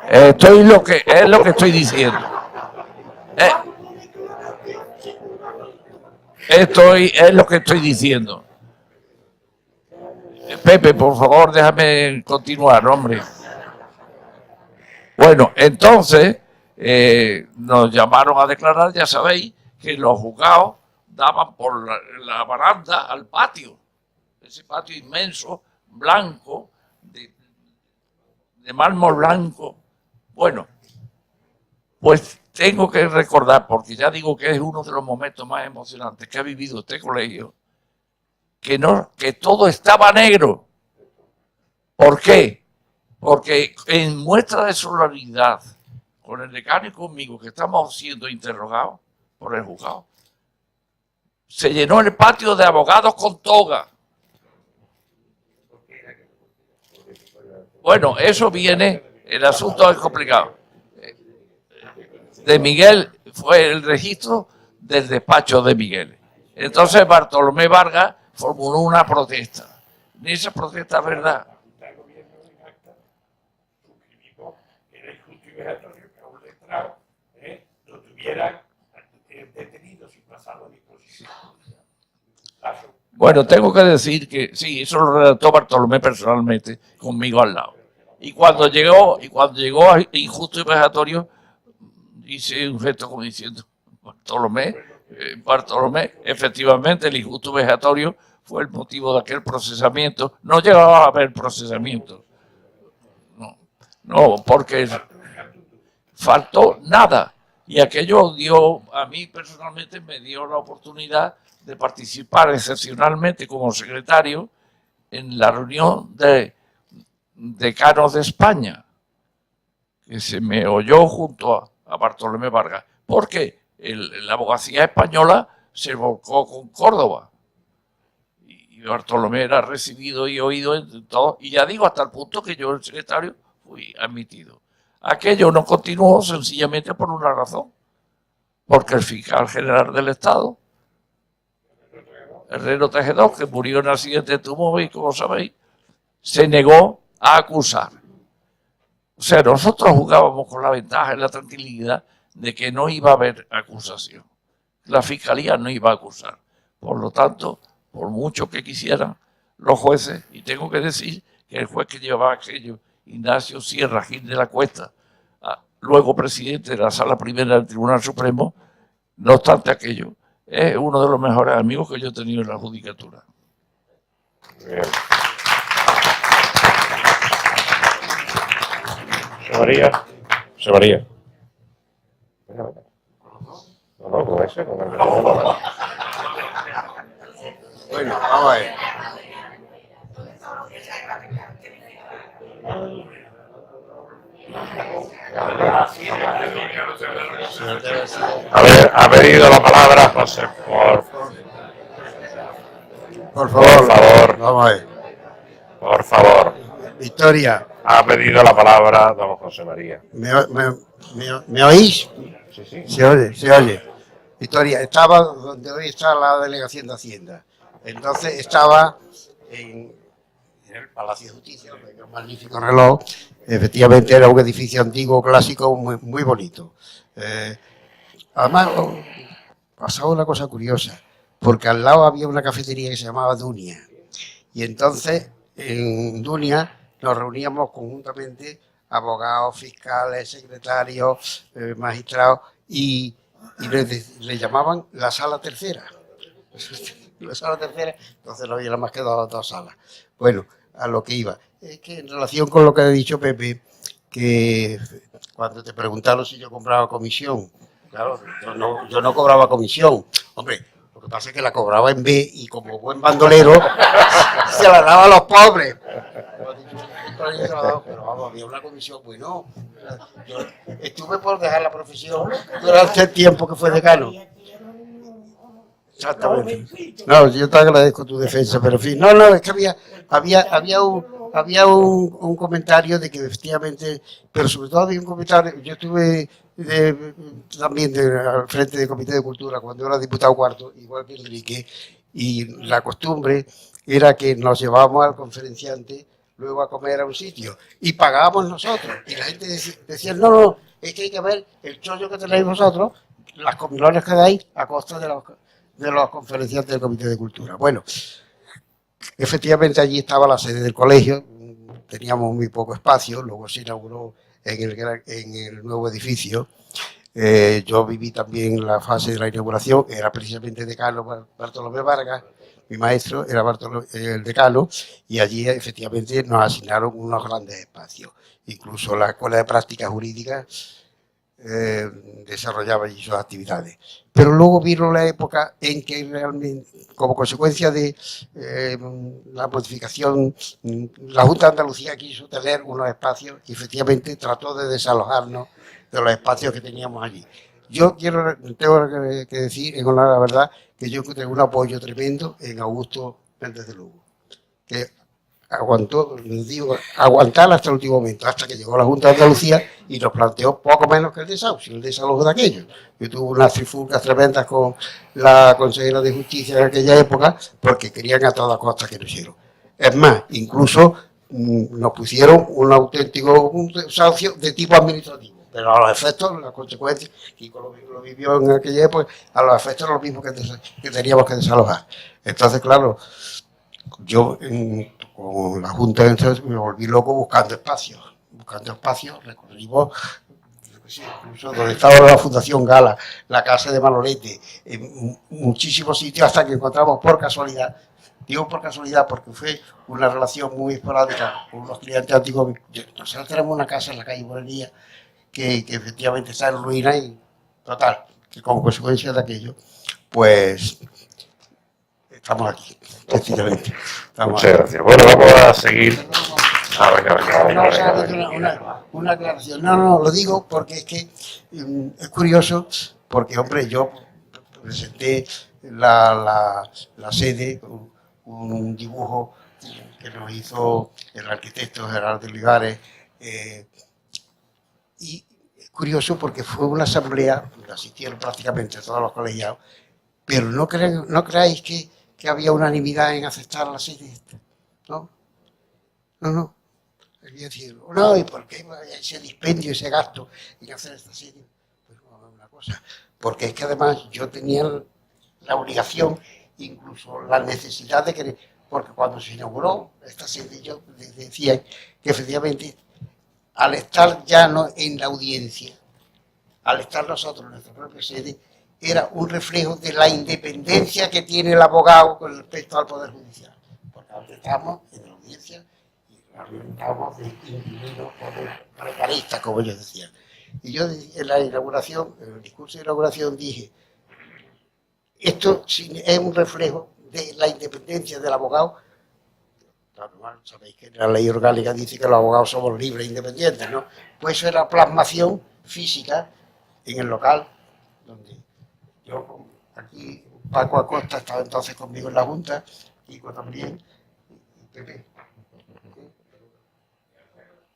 Es lo que estoy diciendo. Es lo que estoy diciendo. Pepe, por favor, déjame continuar, hombre. Bueno, entonces nos llamaron a declarar, ya sabéis, que los juzgados daban por la baranda al patio, ese patio inmenso, blanco, de mármol blanco. Bueno, pues tengo que recordar, porque ya digo que es uno de los momentos más emocionantes que ha vivido este colegio, que todo estaba negro. ¿Por qué? Porque en muestra de solidaridad con el decano y conmigo, que estamos siendo interrogados por el juzgado, Se llenó el patio de abogados con toga. Bueno, eso viene, el asunto es complicado. De Miguel fue el registro del despacho de Miguel. Entonces Bartolomé Vargas formuló una protesta. Ni esa protesta es verdad. Bueno, tengo que decir que sí, eso lo redactó Bartolomé personalmente, conmigo al lado. Y cuando llegó a injusto y vejatorio, hice un gesto como diciendo, Bartolomé, efectivamente el injusto vejatorio fue el motivo de aquel procesamiento. No llegaba a haber procesamiento. No, porque faltó nada. Y aquello dio, a mí personalmente me dio la oportunidad de participar excepcionalmente como secretario en la reunión de decanos de España, que se me oyó junto a Bartolomé Vargas, porque la abogacía española se volcó con Córdoba. Y Bartolomé era recibido y oído en todo, y ya digo, hasta el punto que yo, el secretario, fui admitido. Aquello no continuó sencillamente por una razón, porque el fiscal general del Estado, Herrero Tejedor, que murió en accidente de automóvil, como sabéis, se negó a acusar. O sea, nosotros jugábamos con la ventaja y la tranquilidad de que no iba a haber acusación. La fiscalía no iba a acusar. Por lo tanto, por mucho que quisieran los jueces, y tengo que decir que el juez que llevaba aquello, Ignacio Sierra Gil de la Cuesta, luego presidente de la Sala Primera del Tribunal Supremo, no obstante aquello, es uno de los mejores amigos que yo he tenido en la judicatura. Bien. José María. No, con ese, con el... Bueno, vamos a ver. Ha pedido la palabra José, Por por favor, favor, vamos a ver. por favor. Victoria, Ha pedido la palabra don José María. ¿me oís? Sí, sí. Se oye, se oye. Victoria, estaba donde hoy está la delegación de Hacienda. Entonces estaba en el Palacio de Justicia, donde hay un magnífico reloj. Efectivamente era un edificio antiguo, clásico, muy, muy bonito. Además, pasaba una cosa curiosa, porque al lado había una cafetería que se llamaba Dunia. Y entonces en Dunia nos reuníamos conjuntamente abogados, fiscales, secretarios, magistrados, y le llamaban la sala tercera. La sala tercera, entonces no había nada más que dos salas. Bueno, a lo que iba. Es que en relación con lo que ha dicho Pepe, que cuando te preguntaron si yo compraba comisión, claro, yo no cobraba comisión. Hombre, lo que pasa es que la cobraba en B y como buen bandolero se la daba a los pobres. Pero vamos, había una comisión, bueno, yo estuve por dejar la profesión durante el tiempo que fue decano. Exactamente. No, yo te agradezco tu defensa, pero en fin, no, es que había un comentario de que efectivamente, pero sobre todo había un comentario, yo estuve también al frente del Comité de Cultura cuando era diputado cuarto, igual que Enrique, y la costumbre era que nos llevábamos al conferenciante luego a comer a un sitio y pagábamos nosotros, y la gente decía, no, es que hay que ver el chollo que tenéis vosotros, las comilones que dais a costa de los conferenciantes del Comité de Cultura. Bueno, efectivamente allí estaba la sede del colegio, teníamos muy poco espacio, luego se inauguró en el nuevo edificio. Yo viví también la fase de la inauguración, era precisamente decano Bartolomé Vargas, mi maestro era el decano, y allí efectivamente nos asignaron unos grandes espacios. Incluso la Escuela de Prácticas Jurídicas desarrollaba allí sus actividades. Pero luego vino la época en que realmente, como consecuencia de la modificación, la Junta de Andalucía quiso tener unos espacios y efectivamente trató de desalojarnos de los espacios que teníamos allí. yo tengo que decir, en honor a la verdad, que yo encontré un apoyo tremendo en Augusto Méndez de Lugo, que aguantó, les digo, aguantar hasta el último momento, hasta que llegó la Junta de Andalucía y nos planteó poco menos que el desahucio, el desalojo de aquello. Yo tuve unas trifulcas tremendas con la consejera de Justicia en aquella época, porque querían a toda costa que lo hicieron. Es más, incluso nos pusieron un auténtico desahucio de tipo administrativo, pero a los efectos, las consecuencias, Kiko lo vivió en aquella época, a los efectos lo mismo que teníamos que desalojar. Entonces, claro, yo con la Junta me volví loco buscando espacios, recorrimos incluso donde estaba la Fundación Gala, la casa de Manolete, en muchísimos sitios hasta que encontramos por casualidad. Digo por casualidad porque fue una relación muy esporádica con los clientes antiguos. Nosotros tenemos una casa en la calle Morería que efectivamente está en ruina y total, que como consecuencia de aquello, pues estamos aquí, sencillamente. Muchas gracias. Bueno, vamos a seguir. Venga. Una aclaración. No, lo digo porque es que es curioso, porque, hombre, yo presenté la sede, un dibujo que nos hizo el arquitecto Gerardo Olivares, y es curioso porque fue una asamblea, donde asistieron prácticamente todos los colegiados, pero no creáis que había unanimidad en aceptar la sede esta, ¿no? No. No, ¿y por qué ese dispendio, ese gasto en hacer esta sede? Pues una cosa, porque es que además yo tenía la obligación, incluso la necesidad de que, porque cuando se inauguró esta sede yo decía que efectivamente al estar ya no en la audiencia, al estar nosotros en nuestra propia sede, era un reflejo de la independencia que tiene el abogado con respecto al Poder Judicial, porque antes estábamos en la audiencia estábamos de individuos precaristas, como ellos decían. Y yo en la inauguración, en el discurso de inauguración dije, esto es un reflejo de la independencia del abogado. Claro, sabéis que la ley orgánica dice que los abogados somos libres e independientes, ¿no? Pues eso era plasmación física en el local donde yo, aquí Paco Acosta estaba entonces conmigo en la Junta, Kiko también, y Pepe.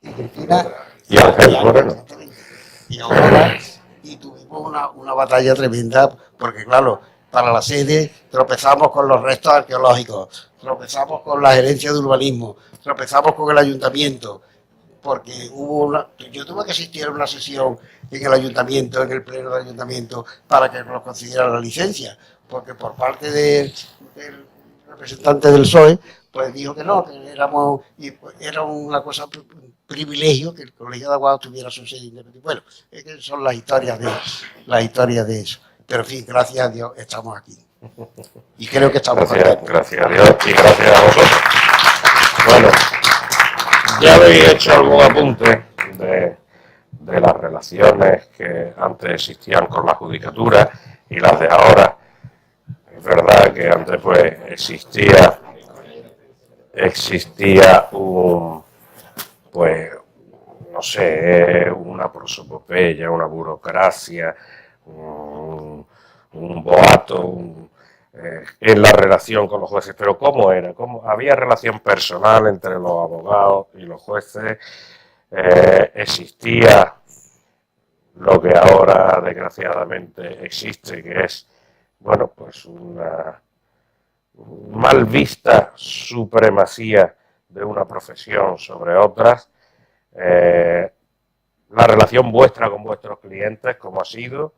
Y Cristina y Ángel Moreno. Y ahora, y tuvimos una batalla tremenda, porque claro, para la sede tropezamos con los restos arqueológicos, tropezamos con la gerencia de urbanismo, tropezamos con el ayuntamiento, porque yo tuve que asistir a una sesión en el ayuntamiento, en el pleno del ayuntamiento, para que nos consiguieran la licencia, porque por parte del representante del PSOE, pues dijo que no, que era una cosa, un privilegio que el colegio de abogados tuviera su sede independiente. Bueno, es que son las historias de eso. Pero en fin, gracias a Dios estamos aquí. Y creo que estamos gracias a Dios y gracias a vosotros. Bueno, ya habéis hecho algún apunte de las relaciones que antes existían con la judicatura y las de ahora. Es verdad que antes pues existía una prosopopeya, una burocracia, un boato en la relación con los jueces. Pero ¿cómo era? ¿Había relación personal entre los abogados y los jueces? ¿Existía lo que ahora desgraciadamente existe, que es, bueno, pues una mal vista supremacía de una profesión sobre otras? La relación vuestra con vuestros clientes, ¿cómo ha sido?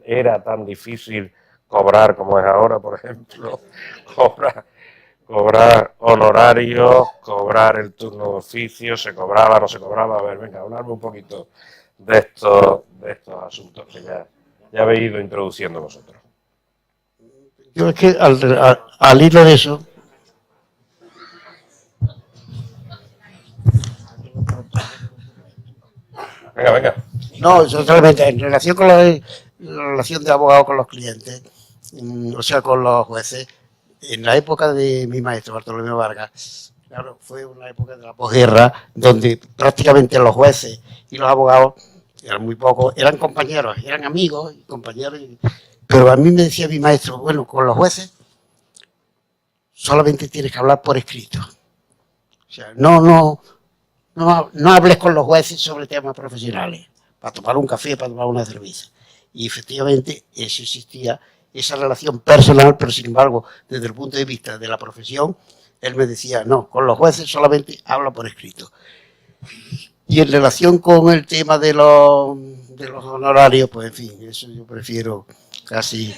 Era tan difícil cobrar como es ahora, por ejemplo, cobrar honorarios, cobrar el turno de oficio, se cobraba, no se cobraba. A ver, venga, hablarme un poquito de estos asuntos que ya habéis ido introduciendo vosotros. Yo es que al hilo de eso, Venga. no, solamente en relación con la relación de abogado con los clientes, o sea, con los jueces, en la época de mi maestro Bartolomé Vargas, claro, fue una época de la posguerra donde prácticamente los jueces y los abogados eran muy pocos, eran compañeros, eran amigos y compañeros. Pero a mí me decía mi maestro, bueno, con los jueces solamente tienes que hablar por escrito. O sea, no hables con los jueces sobre temas profesionales, para tomar un café, para tomar una cerveza. Y efectivamente eso existía, esa relación personal, pero sin embargo, desde el punto de vista de la profesión, él me decía, no, con los jueces solamente habla por escrito. Y en relación con el tema de los honorarios, pues en fin, eso yo prefiero casi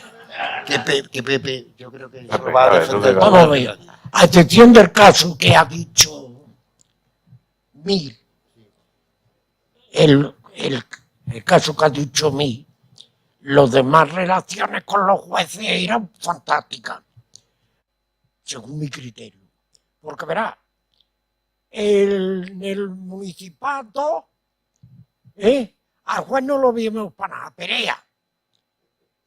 que Pepe, yo creo que eso lo va a defender. Vamos a ver, a excepción del caso que ha dicho Mir, el caso que ha dicho Mir, las demás relaciones con los jueces eran fantásticas, según mi criterio. Porque verá, en el municipado, al juez no lo vimos para nada, pelea.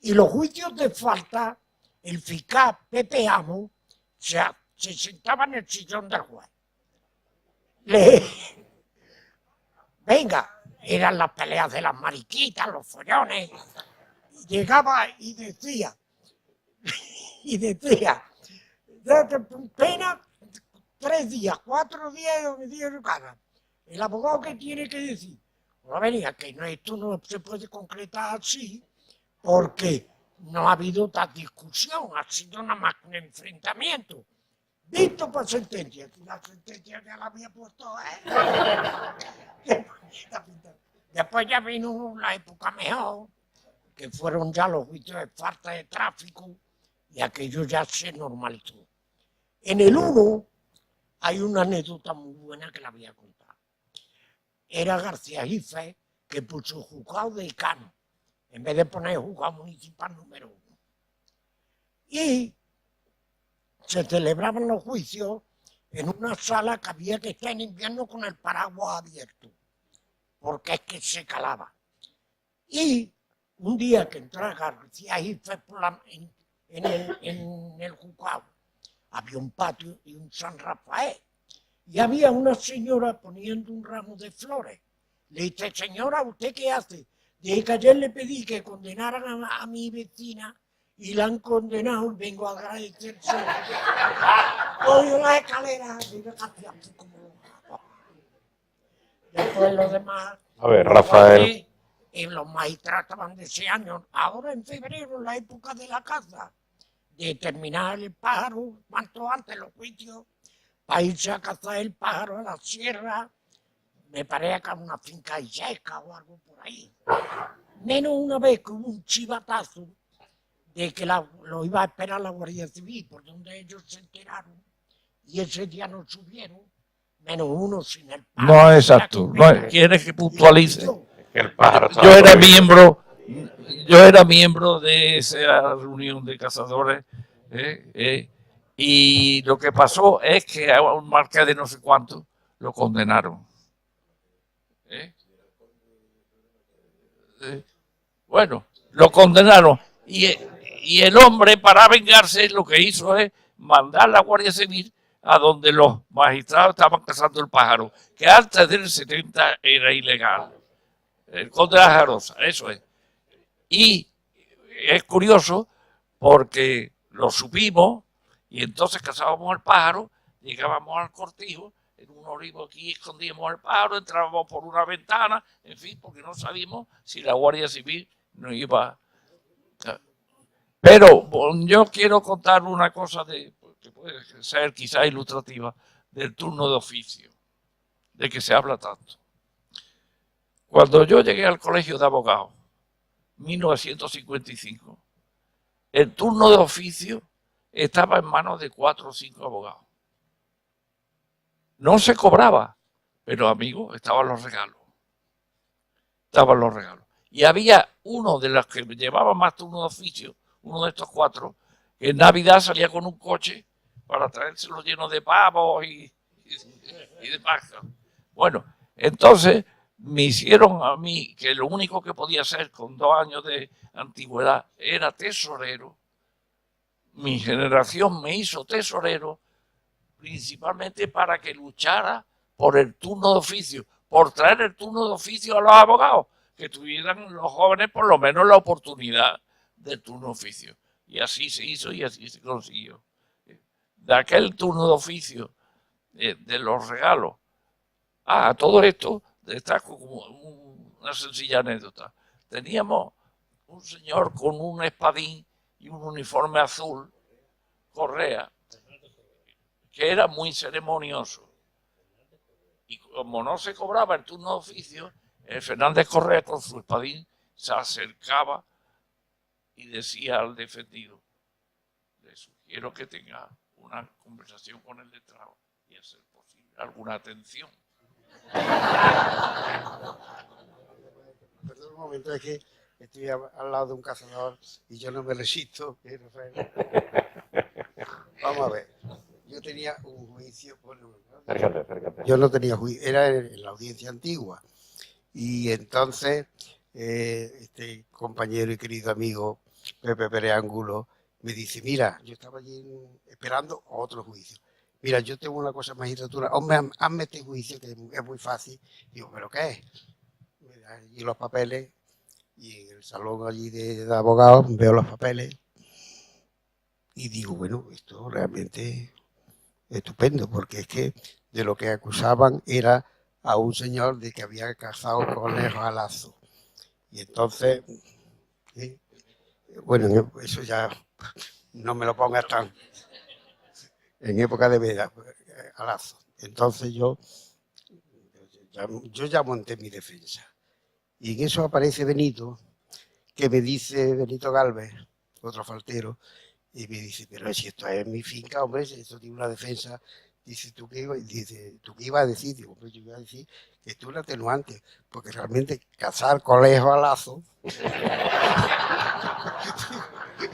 Y los juicios de falta, el fiscal Pepe Amo se sentaba en el sillón del juez. Venga, eran las peleas de las mariquitas, los follones. Llegaba y decía, pena 3 días, 4 días de homicidio de cara. El abogado que tiene que decir, no venía, que no, esto no se puede concretar así, porque no ha habido tal discusión, ha sido nada más un enfrentamiento. Visto por sentencia, que la sentencia ya la había puesto, Después ya vino la época mejor, que fueron ya los juicios de falta de tráfico, y aquello ya se normalizó. En el 1 hay una anécdota muy buena que la voy a contar. Era García Jife que puso juzgado de decano, en vez de poner juzgado municipal número 1. Y se celebraban los juicios en una sala que había que estar en invierno con el paraguas abierto, porque es que se calaba. Y un día que entró García Jife en el juzgado, había un patio y un San Rafael, y había una señora poniendo un ramo de flores. Le dice, señora, ¿usted qué hace? Dije que ayer le pedí que condenaran a mi vecina y la han condenado y vengo a agradecerse. Odio las escaleras, mira casi así como después los demás. A ver, Rafael. Y los magistrados estaban deseando, ahora en febrero, la época de la caza, de terminar el pájaro, cuanto antes los juicios, para irse a cazar el pájaro a la sierra, me parece que a una finca seca o algo por ahí. Menos una vez que hubo un chivatazo de que lo iba a esperar la Guardia Civil, por donde ellos se enteraron, y ese día no subieron, menos uno sin el pájaro. No, exacto. No, ¿quieres que puntualice? El pájaro Yo era miembro de esa reunión de cazadores, y lo que pasó es que a un marqués de no sé cuánto lo condenaron. Bueno, lo condenaron y el hombre, para vengarse, lo que hizo es mandar a la Guardia Civil a donde los magistrados estaban cazando el pájaro, que antes del 70 era ilegal. El Conde de la Jaroza, eso es. Y es curioso porque lo supimos y entonces cazábamos el pájaro, llegábamos al cortijo, en un olivo aquí escondíamos el pájaro, entrábamos por una ventana, en fin, porque no sabíamos si la Guardia Civil nos iba. Pero yo quiero contar una cosa que puede ser quizá ilustrativa del turno de oficio, de que se habla tanto. Cuando yo llegué al colegio de abogados, 1955, el turno de oficio estaba en manos de 4 o 5 abogados. No se cobraba, pero amigos, estaban los regalos. Y había uno de los que llevaba más turno de oficio, uno de estos 4, que en Navidad salía con un coche para traérselo lleno de pavos y de pájaros. Bueno, entonces me hicieron a mí que lo único que podía hacer con 2 años de antigüedad era tesorero. Mi generación me hizo tesorero principalmente para que luchara por el turno de oficio, por traer el turno de oficio a los abogados. que tuvieran los jóvenes por lo menos la oportunidad del turno de oficio. Y así se hizo y así se consiguió. De aquel turno de oficio, de los regalos, a todo esto, destaco como una sencilla anécdota. Teníamos un señor con un espadín y un uniforme azul, Correa, que era muy ceremonioso. Y como no se cobraba el turno de oficio, Fernández Correa con su espadín se acercaba y decía al defendido: le sugiero que tenga una conversación con el letrado y, a ser posible, alguna atención. Perdón un momento, es que estoy al lado de un cazador y yo no me resisto. Rafael. Vamos a ver. Yo tenía un juicio, bueno, Acércate. yo no tenía juicio, era en la audiencia antigua. Y entonces este compañero y querido amigo Pepe Pérez Ángulo me dice: mira, yo estaba allí esperando otro juicio. Mira, yo tengo una cosa en magistratura, hombre, hazme este juicio que es muy fácil. Digo, ¿pero qué es? Me da allí los papeles y en el salón allí de abogados veo los papeles y digo, bueno, esto realmente es estupendo, porque es que de lo que acusaban era a un señor de que había cazado conejos a lazo. Y entonces, bueno, eso ya no me lo pongas tan en época de veda, a lazo. Entonces yo ya monté mi defensa. Y en eso aparece Benito, que me dice, Benito Galvez, otro faltero, y me dice: pero si esto es mi finca, hombre, esto tiene una defensa. Dice, ¿tú qué ibas a decir? Digo, pues yo iba a decir que esto es un atenuante, porque realmente cazar conejos a lazo,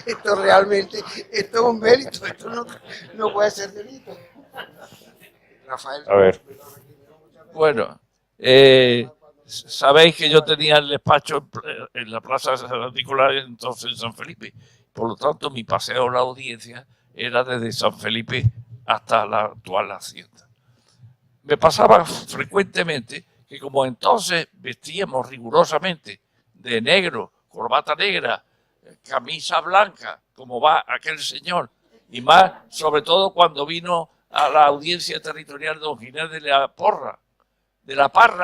esto realmente, esto es un mérito, esto no puede ser delito. Rafael. A ver. Bueno, sabéis que yo tenía el despacho en la Plaza Particular, entonces en San Felipe. Por lo tanto, mi paseo a la audiencia era desde San Felipe hasta la actual Hacienda. Me pasaba frecuentemente que, como entonces vestíamos rigurosamente de negro, corbata negra, camisa blanca, como va aquel señor, y más, sobre todo cuando vino a la audiencia territorial don Ginés de la Parra,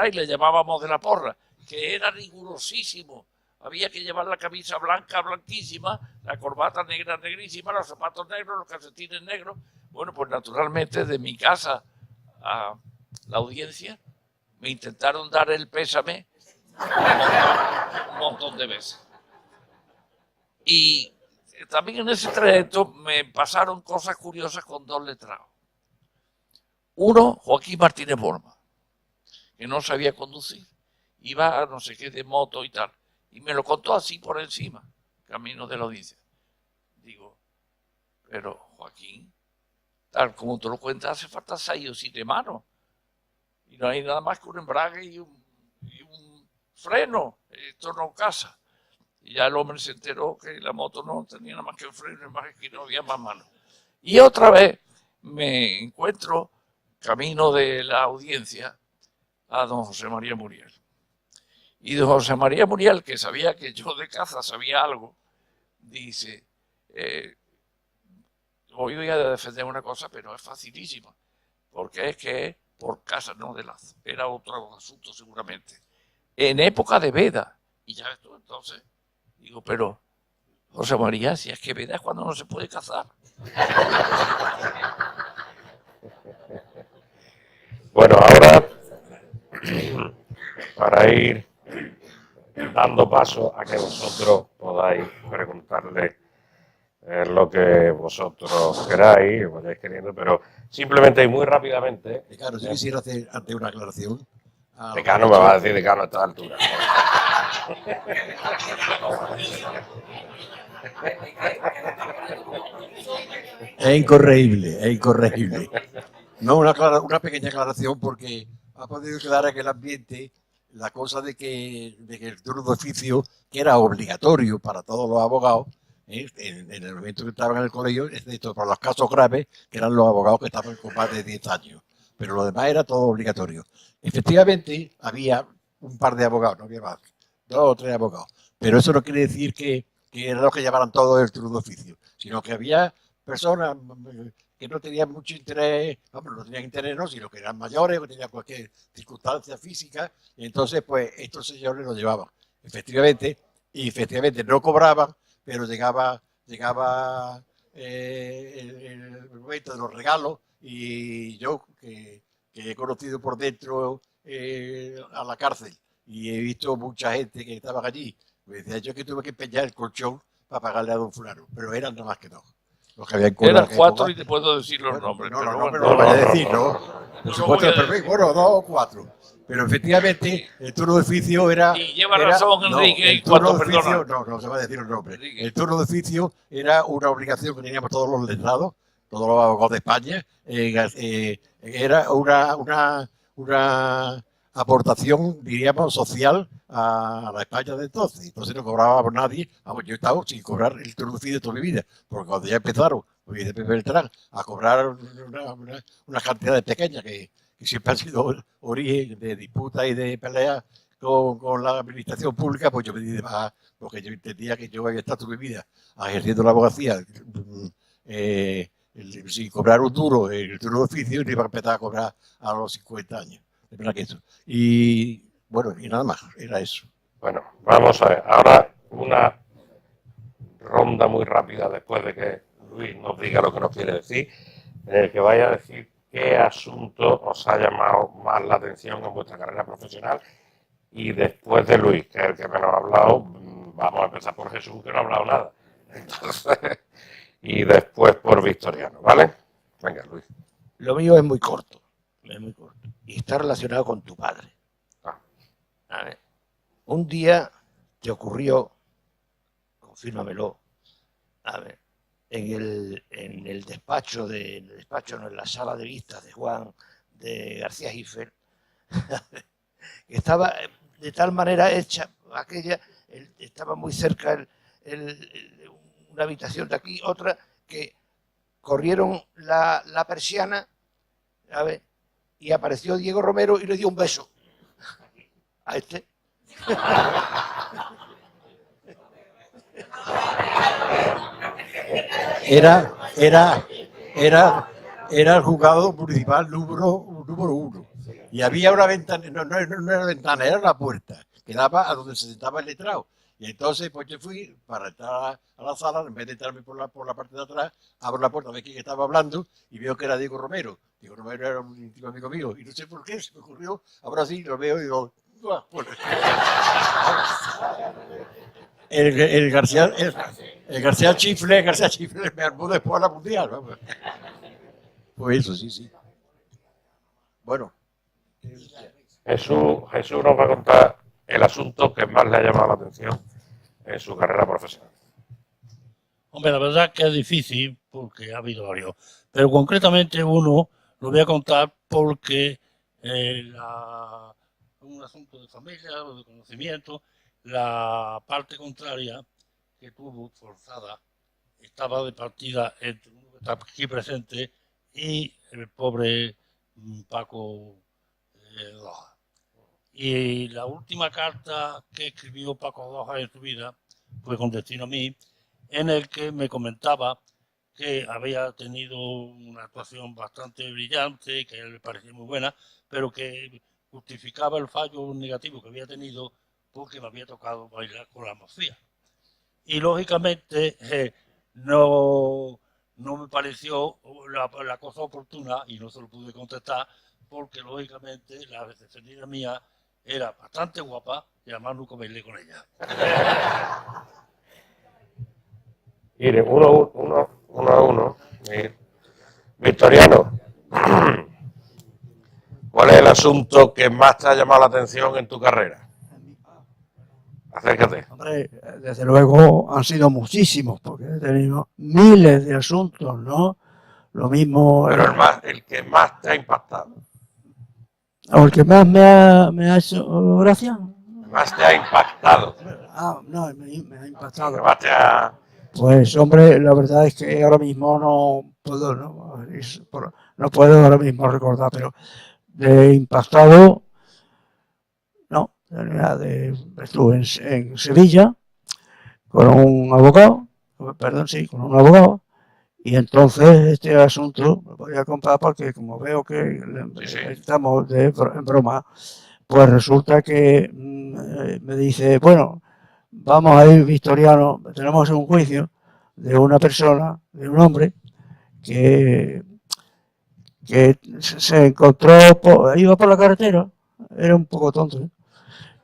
y le llamábamos de la Porra, que era rigurosísimo. Había que llevar la camisa blanca, blanquísima, la corbata negra, negrísima, los zapatos negros, los calcetines negros. Bueno, pues naturalmente de mi casa a la audiencia me intentaron dar el pésame un montón de veces. Y también en ese trayecto me pasaron cosas curiosas con dos letrados. Uno, Joaquín Martínez Borma, que no sabía conducir, iba a no sé qué de moto y tal, y me lo contó así por encima, camino de la audiencia. Digo, pero Joaquín, tal como tú lo cuentas, hace falta 6 o 7 manos, y no hay nada más que un embrague y un freno, esto no casa. Y ya el hombre se enteró que la moto no tenía nada más que un freno, más que no había más manos. Y otra vez me encuentro, camino de la audiencia, a don José María Muriel. Y don José María Muriel, que sabía que yo de caza sabía algo, dice, hoy voy a defender una cosa, pero es facilísima, porque es que es por casa, no de lazo. Era otro asunto seguramente. En época de veda. Y ya ves tú, entonces, digo, pero José María, si es que veda es cuando no se puede cazar. Bueno, ahora, para ir dando paso a que vosotros podáis preguntarle lo que vosotros queráis, o vayáis queriendo, pero simplemente y muy rápidamente. Decano, yo quisiera hacer ante una aclaración. Decano me va a decir decano a esta altura. Es incorregible, es incorregible. No, una pequeña aclaración, porque ha podido quedar en el ambiente la cosa de que el turno de oficio, que era obligatorio para todos los abogados, en el momento que estaban en el colegio, excepto para los casos graves, que eran los abogados que estaban con más de 10 años. Pero lo demás era todo obligatorio. Efectivamente, había un par de abogados, no había más, 2 o 3 abogados. Pero eso no quiere decir que eran los que llevaran todo el turno de oficio, sino que había personas que no tenían mucho interés, vamos, no tenían interés, no, sino que eran mayores, que tenían cualquier circunstancia física, y entonces, pues, estos señores lo llevaban. Efectivamente, y efectivamente no cobraban, pero llegaba el momento de los regalos, y yo, que he conocido por dentro a la cárcel, y he visto mucha gente que estaban allí, me decía yo que tuve que empeñar el colchón para pagarle a don fulano, pero eran nada más que 2. Los que habían Eran 4 y te puedo decir los nombres. No, pero no, bueno. pero no lo vaya a decir, ¿no? Por No supuesto, voy a pero decir. bueno, 2 o 4. Pero efectivamente, el turno de oficio era... Y lleva razón, Enrique, el turno de perdona. oficio, no se va a decir el nombre. Enrique. El turno de oficio era una obligación que teníamos todos los letrados, todos los abogados de España. Era una aportación, diríamos, social a la España de entonces. Entonces no cobraba por nadie. Vamos, yo he estado sin cobrar el turno de oficio toda mi vida, porque cuando ya empezaron, pues de Pepe Beltrán, a cobrar una cantidad pequeña que siempre ha sido origen de disputa y de pelea con la administración pública, pues yo me di de baja, porque yo entendía que yo había estado toda mi vida ejerciendo la abogacía sin cobrar un duro, el turno de oficio, y no iba a empezar a cobrar a los 50 años. De verdad que eso. Y bueno, y nada más, era eso. Bueno, vamos a ver. Ahora una ronda muy rápida después de que Luis nos diga lo que nos quiere decir, que vaya a decir qué asunto os ha llamado más la atención en vuestra carrera profesional, y después de Luis, que es el que menos ha hablado, vamos a empezar por Jesús, que no ha hablado nada. Entonces, y después por Victoriano, ¿vale? Venga, Luis. Lo mío es muy corto, y está relacionado con tu padre. Ah. A ver, un día te ocurrió, confírmamelo, a ver, en el despacho, no, en la sala de vistas de Juan de García Giffel, que estaba de tal manera hecha aquella, estaba muy cerca una habitación de aquí, otra, que corrieron la persiana, a ver, y apareció Diego Romero y le dio un beso a este. Era el juzgado municipal número 1. Y había una ventana, no era una ventana, era una puerta que daba a donde se sentaba el letrado. Y entonces, pues yo fui para entrar a la sala, en vez de entrarme por la parte de atrás, abro la puerta, ve quién estaba hablando y veo que era Diego Romero. Diego Romero era un íntimo amigo mío. Y no sé por qué, se me ocurrió, ahora sí lo veo y digo, bueno. El García Chifle me armó después a la mundial. Vamos. Pues eso, sí. Bueno. Jesús nos va a contar el asunto que más le ha llamado la atención en su carrera profesional. Hombre, la verdad que es difícil porque ha habido varios, pero concretamente uno lo voy a contar porque un asunto de familia o de conocimiento, la parte contraria que tuvo forzada estaba de partida entre uno que está aquí presente y el pobre Paco Doja. Y la última carta que escribió Paco Doja en su vida fue con destino a mí, en el que me comentaba que había tenido una actuación bastante brillante, que a él le parecía muy buena, pero que justificaba el fallo negativo que había tenido porque me había tocado bailar con la mafia. Y lógicamente no me pareció la cosa oportuna y no se lo pude contestar porque lógicamente la descendiente mía era bastante guapa y además nunca bailé con ella. Mire, uno a uno. Victoriano, ¿cuál es el asunto que más te ha llamado la atención en tu carrera? Acércate. Hombre, desde luego han sido muchísimos, porque he tenido miles de asuntos, ¿no? Lo mismo... Pero el que más te ha impactado. O el que más me ha hecho gracia. Más te ha impactado. No, me ha impactado. Que más te ha... Pues hombre, la verdad es que ahora mismo no puedo ahora mismo recordar, pero de impactado, no, estuve en Sevilla con un abogado, perdón, sí, con un abogado, y entonces este asunto lo voy a contar porque como veo que estamos en broma, pues resulta que me dice, bueno, vamos a ir, Victoriano, tenemos un juicio de una persona, de un hombre, que se encontró, iba por la carretera, era un poco tonto, ¿eh?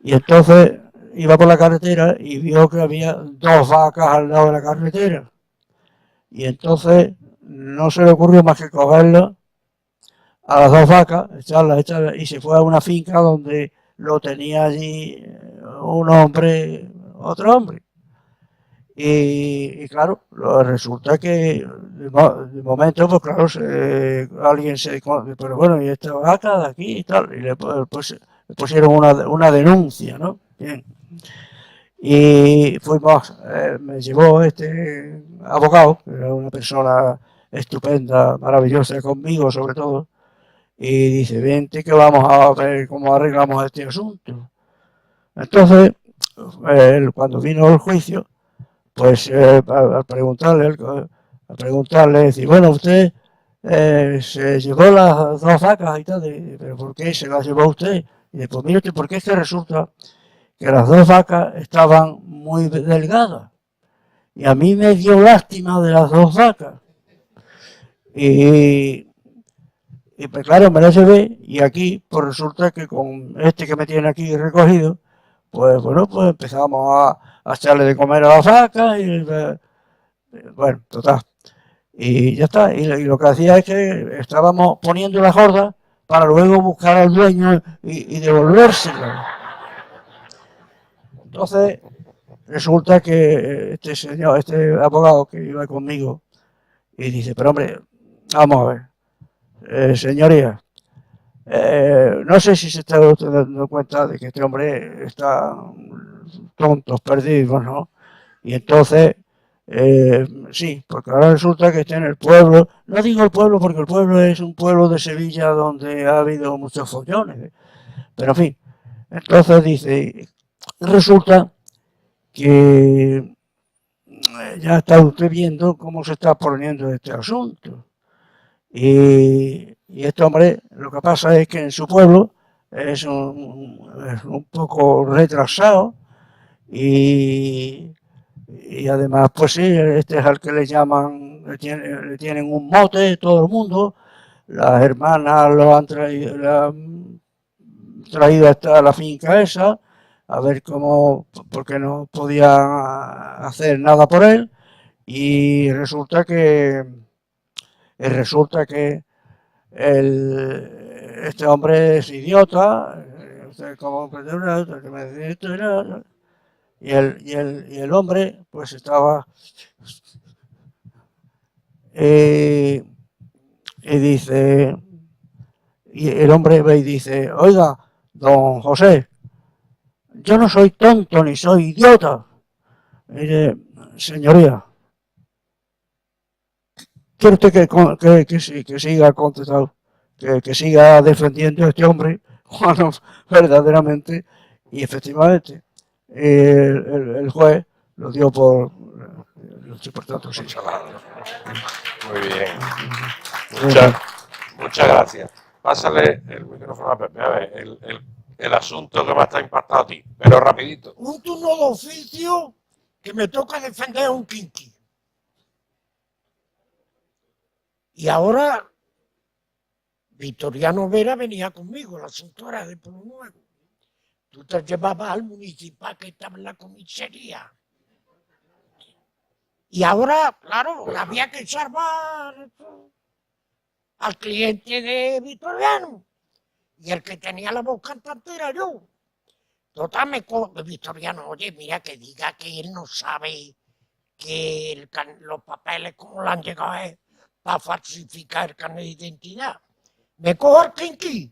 Y entonces iba por la carretera y vio que había dos vacas al lado de la carretera. Y entonces no se le ocurrió más que cogerlas a las dos vacas, echarlas, y se fue a una finca donde lo tenía allí un hombre, otro hombre. Y claro, resulta que de momento, pues claro, alguien se... Pero bueno, y esta vaca de aquí y tal, y le pusieron una denuncia, ¿no? Bien. Y fuimos, me llevó este abogado, que era una persona estupenda, maravillosa conmigo sobre todo, y dice, vente que vamos a ver cómo arreglamos este asunto. Entonces, cuando vino el juicio, pues al preguntarle, decir, bueno, usted se llevó las dos vacas y tal, pero ¿por qué se las llevó usted? Y dice, pues mire usted, porque es que resulta que las dos vacas estaban muy delgadas y a mí me dio lástima de las dos vacas. Y pues claro, me las llevé y aquí pues resulta que con este que me tiene aquí recogido, pues bueno, pues empezamos a echarle de comer a las vacas y bueno, total. Y ya está. Y lo que hacía es que estábamos poniendo las gordas para luego buscar al dueño y devolvérsela. Entonces, resulta que este señor, este abogado que iba conmigo, y dice, pero hombre, vamos a ver, señoría, no sé si se está usted dando cuenta de que este hombre está tontos, perdidos, ¿no? Y entonces, sí, porque ahora resulta que está en el pueblo, no digo el pueblo porque el pueblo es un pueblo de Sevilla donde ha habido muchos follones, pero en fin, entonces dice, resulta que ya está usted viendo cómo se está poniendo este asunto. Y este hombre, lo que pasa es que en su pueblo es un poco retrasado y además, pues sí, este es al que le llaman, le tienen un mote todo el mundo. Las hermanas lo han traído hasta la finca esa, a ver cómo, porque no podían hacer nada por él. Y resulta que este hombre es idiota, como que me decía esto era, y el hombre pues estaba y dice, y el hombre ve y dice, oiga, don José, yo no soy tonto ni soy idiota. Mire, señoría, ¿quiere usted que siga contestado, que siga defendiendo a este hombre cuando verdaderamente y efectivamente el juez lo dio por tanto sí. Muy bien. Muchas gracias. Pásale el micrófono a Pepe. A ver, el asunto que más te ha impactado a ti, pero rapidito. Un turno de oficio que me toca defender a un quinqui. Y ahora Victoriano Vera venía conmigo, la señora de Pueblo Nuevo. Tú te llevabas al municipal que estaba en la comisaría. Y ahora, claro, había que salvar al cliente de Victoriano. Y el que tenía la voz cantante era yo. Total, Victoriano, oye, mira que diga que él no sabe que los papeles como le han llegado para falsificar el carnet de identidad. Me cojo el quinqui.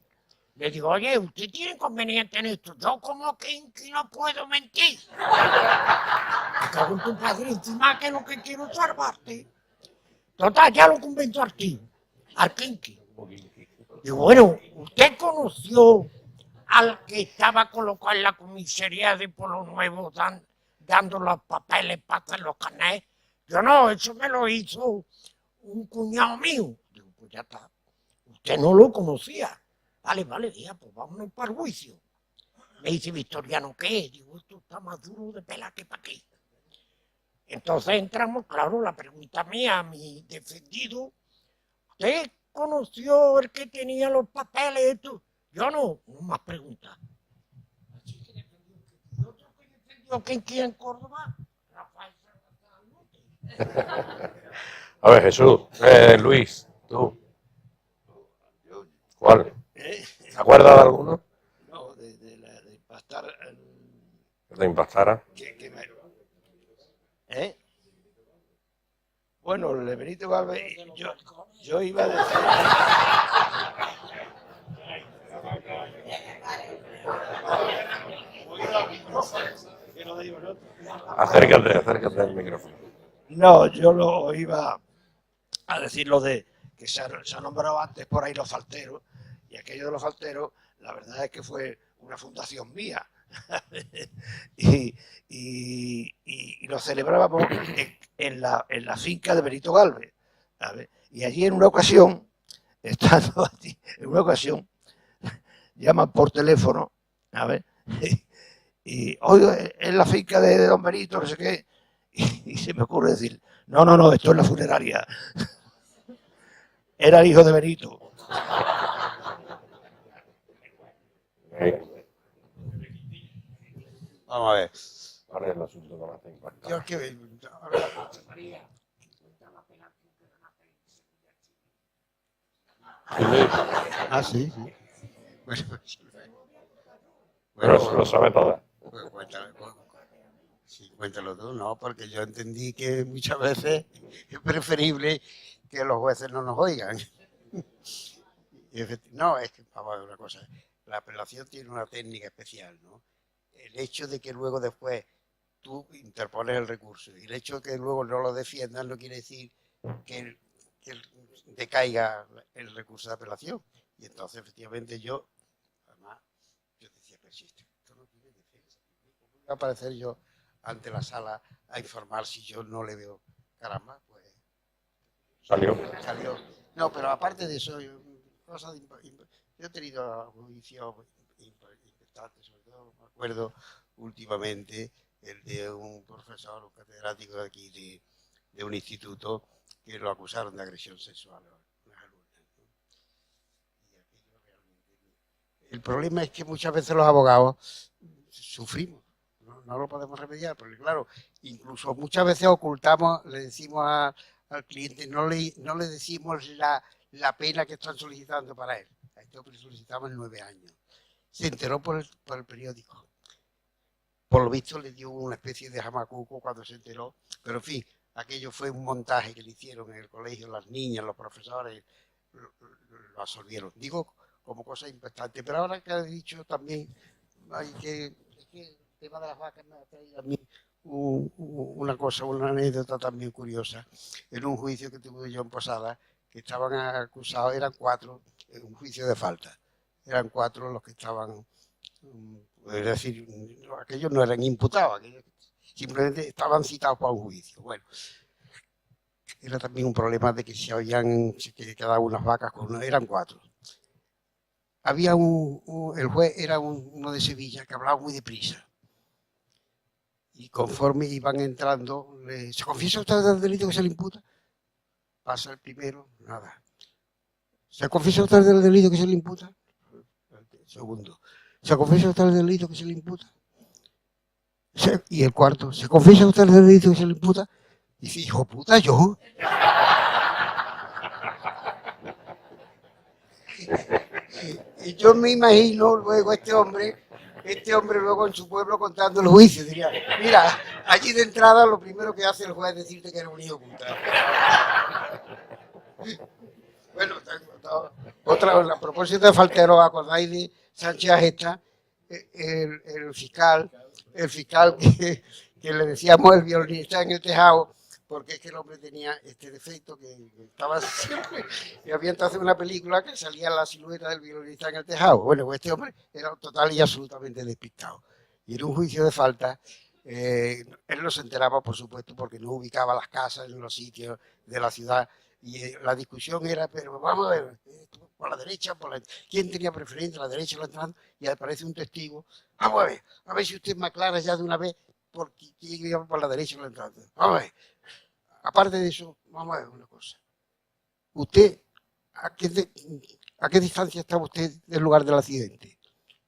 Le digo, oye, ¿usted tiene inconveniente en esto? Yo como quinqui no puedo mentir. Me cago en tu padre encima que es lo que quiero salvarte. Total, ya lo convenzo al tío, al quinqui. Digo, bueno, ¿usted conoció al que estaba colocado en la comisaría de Pueblo Nuevo dando los papeles para hacer los carnés. Yo no, eso me lo hizo un cuñado mío. Digo, pues ya está. Usted no lo conocía. Vale, vale, ya, pues vámonos para el juicio. Me dice Victoriano, ¿qué? Digo, esto está más duro de pelar que para qué. Entonces entramos, claro, la pregunta mía a mi defendido, ¿usted conoció el que tenía los papeles? Esto? Yo no más preguntas. Así que defendió que otro que defendió que aquí en Córdoba, Rafael Salazar. A ver, Jesús, Luis, tú. ¿Cuál? ¿Te acuerdas de alguno? No, de impactar. Que te impactara. Bueno, el de Benito Galvez, yo iba a decir. Acércate al micrófono. No, yo lo iba a decir lo de que se ha nombrado antes por ahí los falteros, y aquello de los falteros, la verdad es que fue una fundación mía. y lo celebrábamos en la finca de Benito Galvez, ¿sabes? Y allí en una ocasión, estando allí, llaman por teléfono, ¿sabes? Y oye, es la finca de don Benito, no sé qué, y se me ocurre decir, no, esto es la funeraria. Era el hijo de Benito. Vamos a ver. ¿Cuál es el asunto que más te impacta? Yo que sí. Pero eso lo sabe todas. Pues cuéntalo tú, no, porque yo entendí que muchas veces es preferible que los jueces no nos oigan. No, es que, vamos a ver una cosa, la apelación tiene una técnica especial, ¿no? El hecho de que luego después tú interpones el recurso y el hecho de que luego no lo defiendan no quiere decir que decaiga el recurso de apelación. Y entonces, efectivamente, además, yo decía, pero si esto no tiene defensa, ¿cómo voy a aparecer yo ante la sala a informar si yo no le veo? Caramba, pues Salió. No, pero aparte de eso, yo he tenido juicios importantes, sobre todo me acuerdo últimamente el de un profesor, un catedrático de aquí de un instituto que lo acusaron de agresión sexual a unas alumnas, ¿no? Y aquello realmente... El problema es que muchas veces los abogados sufrimos, no lo podemos remediar, porque claro, incluso muchas veces ocultamos, le decimos al cliente, no le decimos la pena que están solicitando para él. A este hombre solicitaban 9 años. Se enteró por el periódico. Por lo visto le dio una especie de jamacuco cuando se enteró, pero en fin, aquello fue un montaje que le hicieron en el colegio, las niñas, los profesores, lo absolvieron. Digo como cosa impactante, pero ahora que he dicho también, es que el tema de las vacas me ha traído a mí una anécdota también curiosa. En un juicio que tuve yo en Posada, que estaban acusados, eran 4, en un juicio de falta. Eran 4 los que estaban, es decir, aquellos no eran imputados, aquellos simplemente estaban citados para un juicio. Bueno, era también un problema de que que quedaban unas vacas eran 4. Había el juez era uno de Sevilla que hablaba muy deprisa. Y conforme iban entrando, ¿se confiesa usted del delito que se le imputa? Pasa el primero, nada. ¿Se confiesa usted del delito que se le imputa? Segundo. ¿Se confiesa usted del delito que se le imputa? Y el cuarto, ¿se confiesa usted del delito que se le imputa? Y dice, hijo puta, yo. Y yo me imagino luego este hombre luego en su pueblo contando el juicio. Diría, mira, allí de entrada lo primero que hace el juez es decirte que era un hijo puta. Bueno, a propósito de falteros, ¿acordáis de Sánchez Agesta? El fiscal que le decíamos el violinista en el tejado, porque es que el hombre tenía este defecto que estaba siempre, y había entonces una película que salía la silueta del violinista en el tejado. Bueno, pues este hombre era total y absolutamente despistado. Y en un juicio de falta, él no se enteraba, por supuesto, porque no ubicaba las casas en los sitios de la ciudad. Y la discusión era, pero vamos a ver, por la derecha, ¿quién tenía preferencia, la derecha o la entrada? Y aparece un testigo. Vamos a ver si usted me aclara ya de una vez por quién iba por la derecha o la entrada. Vamos a ver. Aparte de eso, vamos a ver una cosa. ¿Usted a qué distancia estaba usted del lugar del accidente?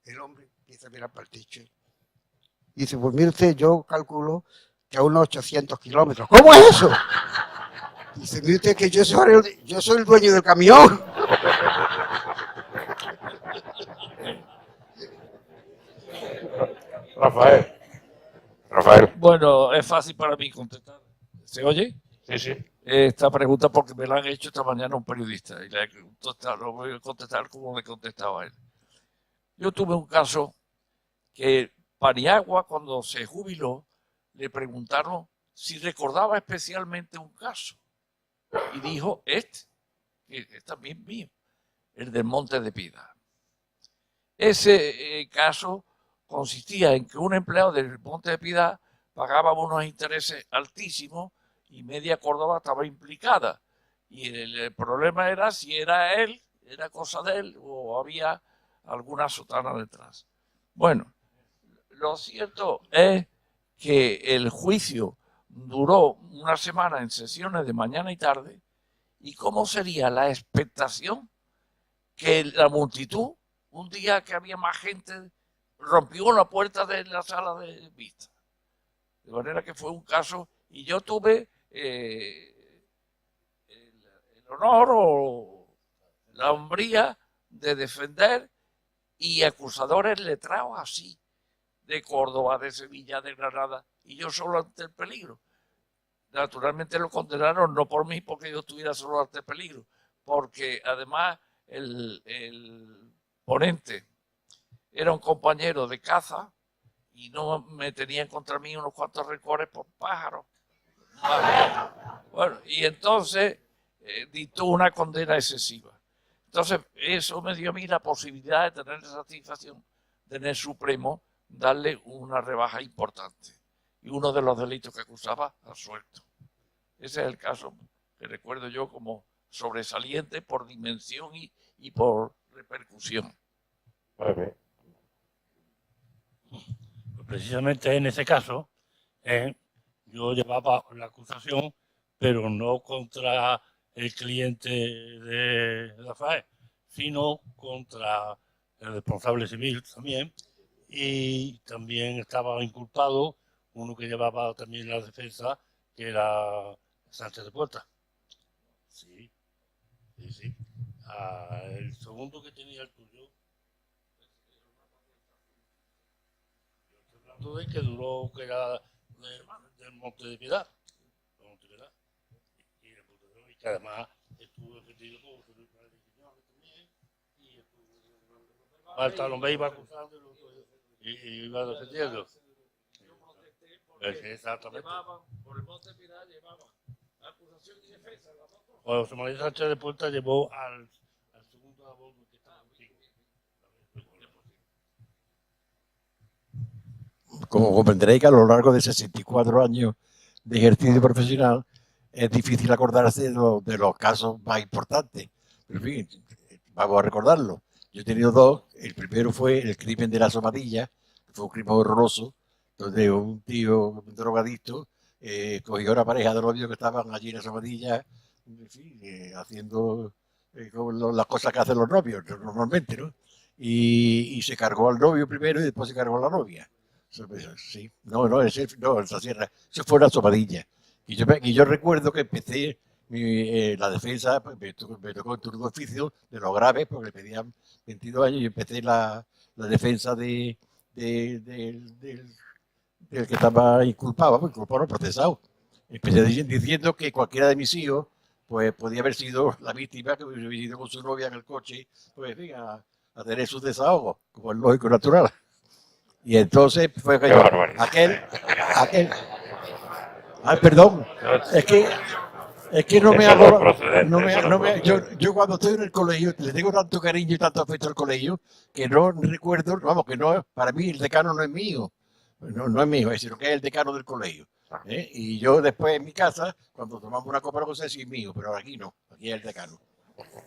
El hombre empieza a mirar para el techo. Y dice, pues mire usted, yo calculo que a unos 800 kilómetros. ¿Cómo es eso? Dice, mire usted que yo soy el dueño del camión. Rafael. Bueno, es fácil para mí contestar. ¿Se oye? Sí, sí. Esta pregunta porque me la han hecho esta mañana un periodista y lo voy a contestar como le contestaba a él. Yo tuve un caso que Paniagua, cuando se jubiló, le preguntaron si recordaba especialmente un caso. Y dijo, que es también mío, el del Monte de Piedad. Ese caso consistía en que un empleado del Monte de Piedad pagaba unos intereses altísimos y media Córdoba estaba implicada. Y el problema era si era él, era cosa de él o había alguna sotana detrás. Bueno, lo cierto es que el juicio duró una semana en sesiones de mañana y tarde. ¿Y cómo sería la expectación que la multitud, un día que había más gente, rompió la puerta de la sala de vista? De manera que fue un caso, y yo tuve el honor o la hombría de defender y acusadores letrados así, de Córdoba, de Sevilla, de Granada, y yo solo ante el peligro. Naturalmente lo condenaron no por mí, porque yo estuviera solo ante el peligro, porque además el ponente era un compañero de caza y no me tenían contra mí unos cuantos rencores por pájaros. Bueno, y entonces dictó una condena excesiva. Entonces eso me dio a mí la posibilidad de tener satisfacción, en el Supremo, darle una rebaja importante. Y uno de los delitos que acusaba, absuelto. Ese es el caso que recuerdo yo como sobresaliente por dimensión y por repercusión. Vale. Pues precisamente en ese caso, yo llevaba la acusación, pero no contra el cliente de Rafael, sino contra el responsable civil también, y también estaba inculpado uno que llevaba también la defensa, que era Sánchez de Puerta. Sí, sí, sí. El segundo que tenía el tuyo, yo estoy hablando de que duró, que era del Monte de Piedad. Y que además estuvo defendido por su también, y estuvo Bartolomé iba acusando y iba defendiendo. Exactamente. Por el Monte de Piedad llevaban acusación y defensa. Bueno, José María Sánchez de Puerta llevó al segundo abogado que estaba contigo. Como comprenderéis que a lo largo de 64 años de ejercicio profesional es difícil acordarse de los casos más importantes. Pero en fin, vamos a recordarlo. Yo he tenido dos. El primero fue el crimen de la Somadilla, que fue un crimen horroroso, donde un tío drogadicto cogió a una pareja de novios que estaban allí en la Somadilla, en fin, haciendo las cosas que hacen los novios normalmente, ¿no? Y se cargó al novio primero y después se cargó a la novia. Sí, esa sierra, eso fue una Somadilla. Y yo recuerdo que empecé la defensa, me tocó el turno de oficio de los graves, porque le pedían 22 años, y empecé la defensa del que estaba inculpado no procesado. Empecé diciendo que cualquiera de mis hijos pues podía haber sido la víctima, que hubiera ido con su novia en el coche, pues a tener sus desahogos, como es lógico y natural. Y entonces fue aquel Ah, perdón. Es que no me Eso no es hago. procedente, No me, eso no no es me- procedente. yo cuando estoy en el colegio le tengo tanto cariño y tanto afecto al colegio que no recuerdo, vamos, que no, para mí el decano no es mío. No es mío, sino que es el decano del colegio. ¿Eh? Y yo después en mi casa, cuando tomamos una copa, no sé si es mío, pero aquí no, aquí es el decano.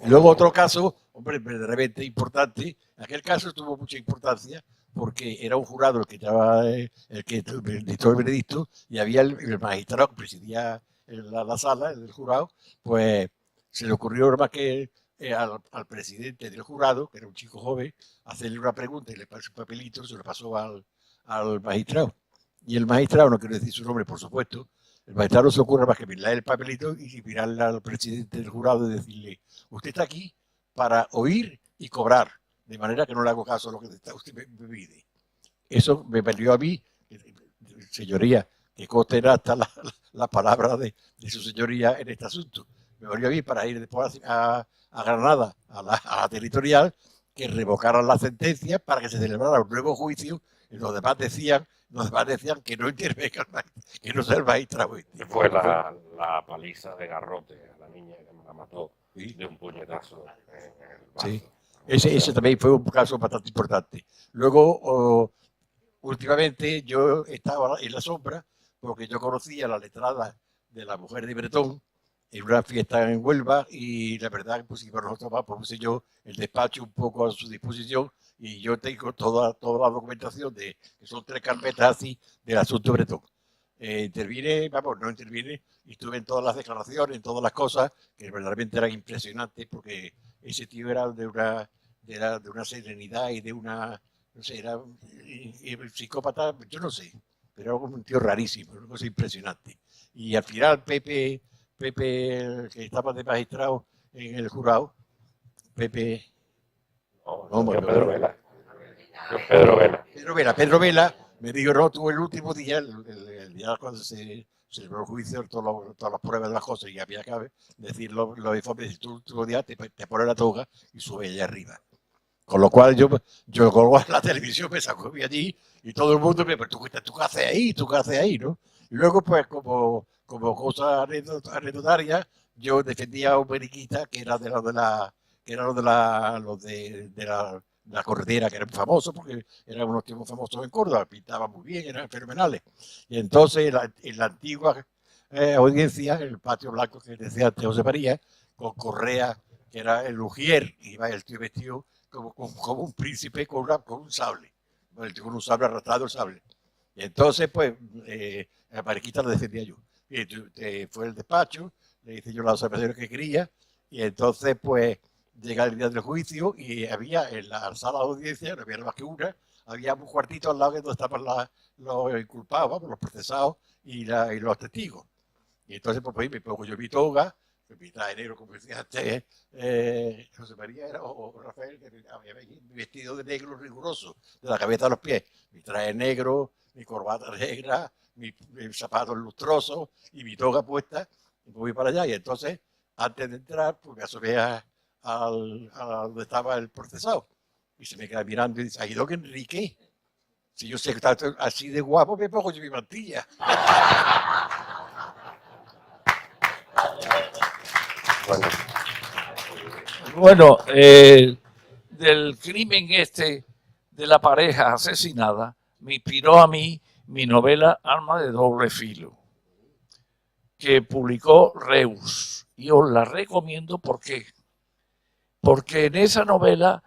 Y luego otro caso, hombre, verdaderamente importante, aquel caso tuvo mucha importancia porque era un jurado el que estaba, el que dictó el veredicto, y había el magistrado que presidía la sala, el jurado, pues se le ocurrió nada más que al presidente del jurado, que era un chico joven, hacerle una pregunta y le pasó un papelito, se lo pasó al magistrado. Y el magistrado, no quiero decir su nombre, por supuesto, el magistrado no se ocurre más que mirar el papelito y mirarle al presidente del jurado y decirle: usted está aquí para oír y cobrar, de manera que no le hago caso a lo que usted me pide. Eso me valió a mí, señoría, que conste hasta la palabra de su señoría en este asunto. Me valió a mí para ir después a Granada, a la territorial, que revocaran la sentencia para que se celebrara un nuevo juicio, y los demás decían que no intervenga, que no sea el magistrado. Que fue la paliza de garrote a la niña que me la mató Sí. de un puñetazo en el brazo. Sí. Ese también fue un caso bastante importante. Luego, últimamente yo estaba en la sombra porque yo conocía la letrada de la mujer de Bretón en una fiesta en Huelva, y la verdad, pues si nosotros puse yo el despacho un poco a su disposición, y yo tengo toda la documentación que son 3 carpetas así del asunto Bretón. Intervine, vamos, no intervine, y estuve en todas las declaraciones, en todas las cosas, que verdaderamente eran impresionantes, porque ese tío era de una serenidad y de una, no sé, era un psicópata, yo no sé, pero era un tío rarísimo, una cosa impresionante. Y al final Pepe, que estaba de magistrado en el jurado, Pepe, No, Pedro Vela. Pedro Vela me dijo: no, tú el último día, el día cuando se celebró el juicio, todas las pruebas de las cosas, y había que decir los informes, tú te pones la toga y sube allá arriba. Con lo cual yo colgo la televisión, me sacó allí, y todo el mundo me preguntó: ¿tú qué haces ahí? ¿Tú qué haces ahí? ¿No? Y luego, pues, como cosa anecdotaria, yo defendía a un periquita que era de la corredera, que era famoso porque eran unos tiempos famosos en Córdoba, pintaban muy bien, eran fenomenales. Y entonces en la antigua audiencia, en el patio blanco que decía antes José María, con Correa, que era el ujier, iba el tío vestido como un príncipe con un sable, con un sable arrastrado, el sable. Y entonces, pues, a Mariquita la defendía yo. Y fue el despacho, le hice yo las observaciones que quería, y entonces, pues, llega el día del juicio y había en la sala de audiencia, no había más que una, había un cuartito al lado donde estaban los inculpados, los procesados y los testigos. Y entonces, pues, me pongo yo mi toga, mi traje negro, como decía antes, José María o Rafael, que había vestido de negro riguroso, de la cabeza a los pies, mi traje negro, mi corbata negra, mis zapatos lustrosos y mi toga puesta, y me voy para allá. Y entonces, antes de entrar, pues me asomé a donde estaba el procesado, y se me queda mirando y dice: ¿ha ido que Enrique? Si yo sé que está así de guapo, me pongo yo mi mantilla. Bueno, del crimen este de la pareja asesinada me inspiró a mí mi novela Arma de doble filo, que publicó Reus, y os la recomiendo. ¿Por qué? Porque en esa novela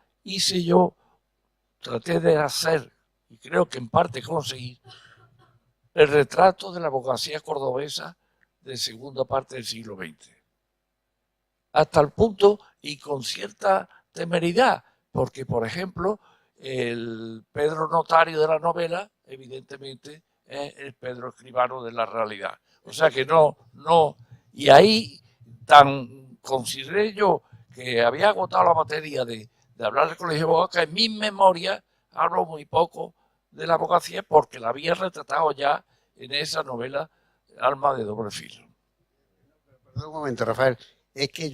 traté de hacer, y creo que en parte conseguí, el retrato de la abogacía cordobesa de segunda parte del siglo XX. Hasta el punto y con cierta temeridad, porque, por ejemplo, el Pedro notario de la novela, evidentemente, es el Pedro escribano de la realidad. O sea que no, y ahí consideré yo que había agotado la materia de hablar del colegio de abogados, que en mi memoria hablo muy poco de la abogacía porque la había retratado ya en esa novela Arma de doble filo. Perdón un momento, Rafael. Es que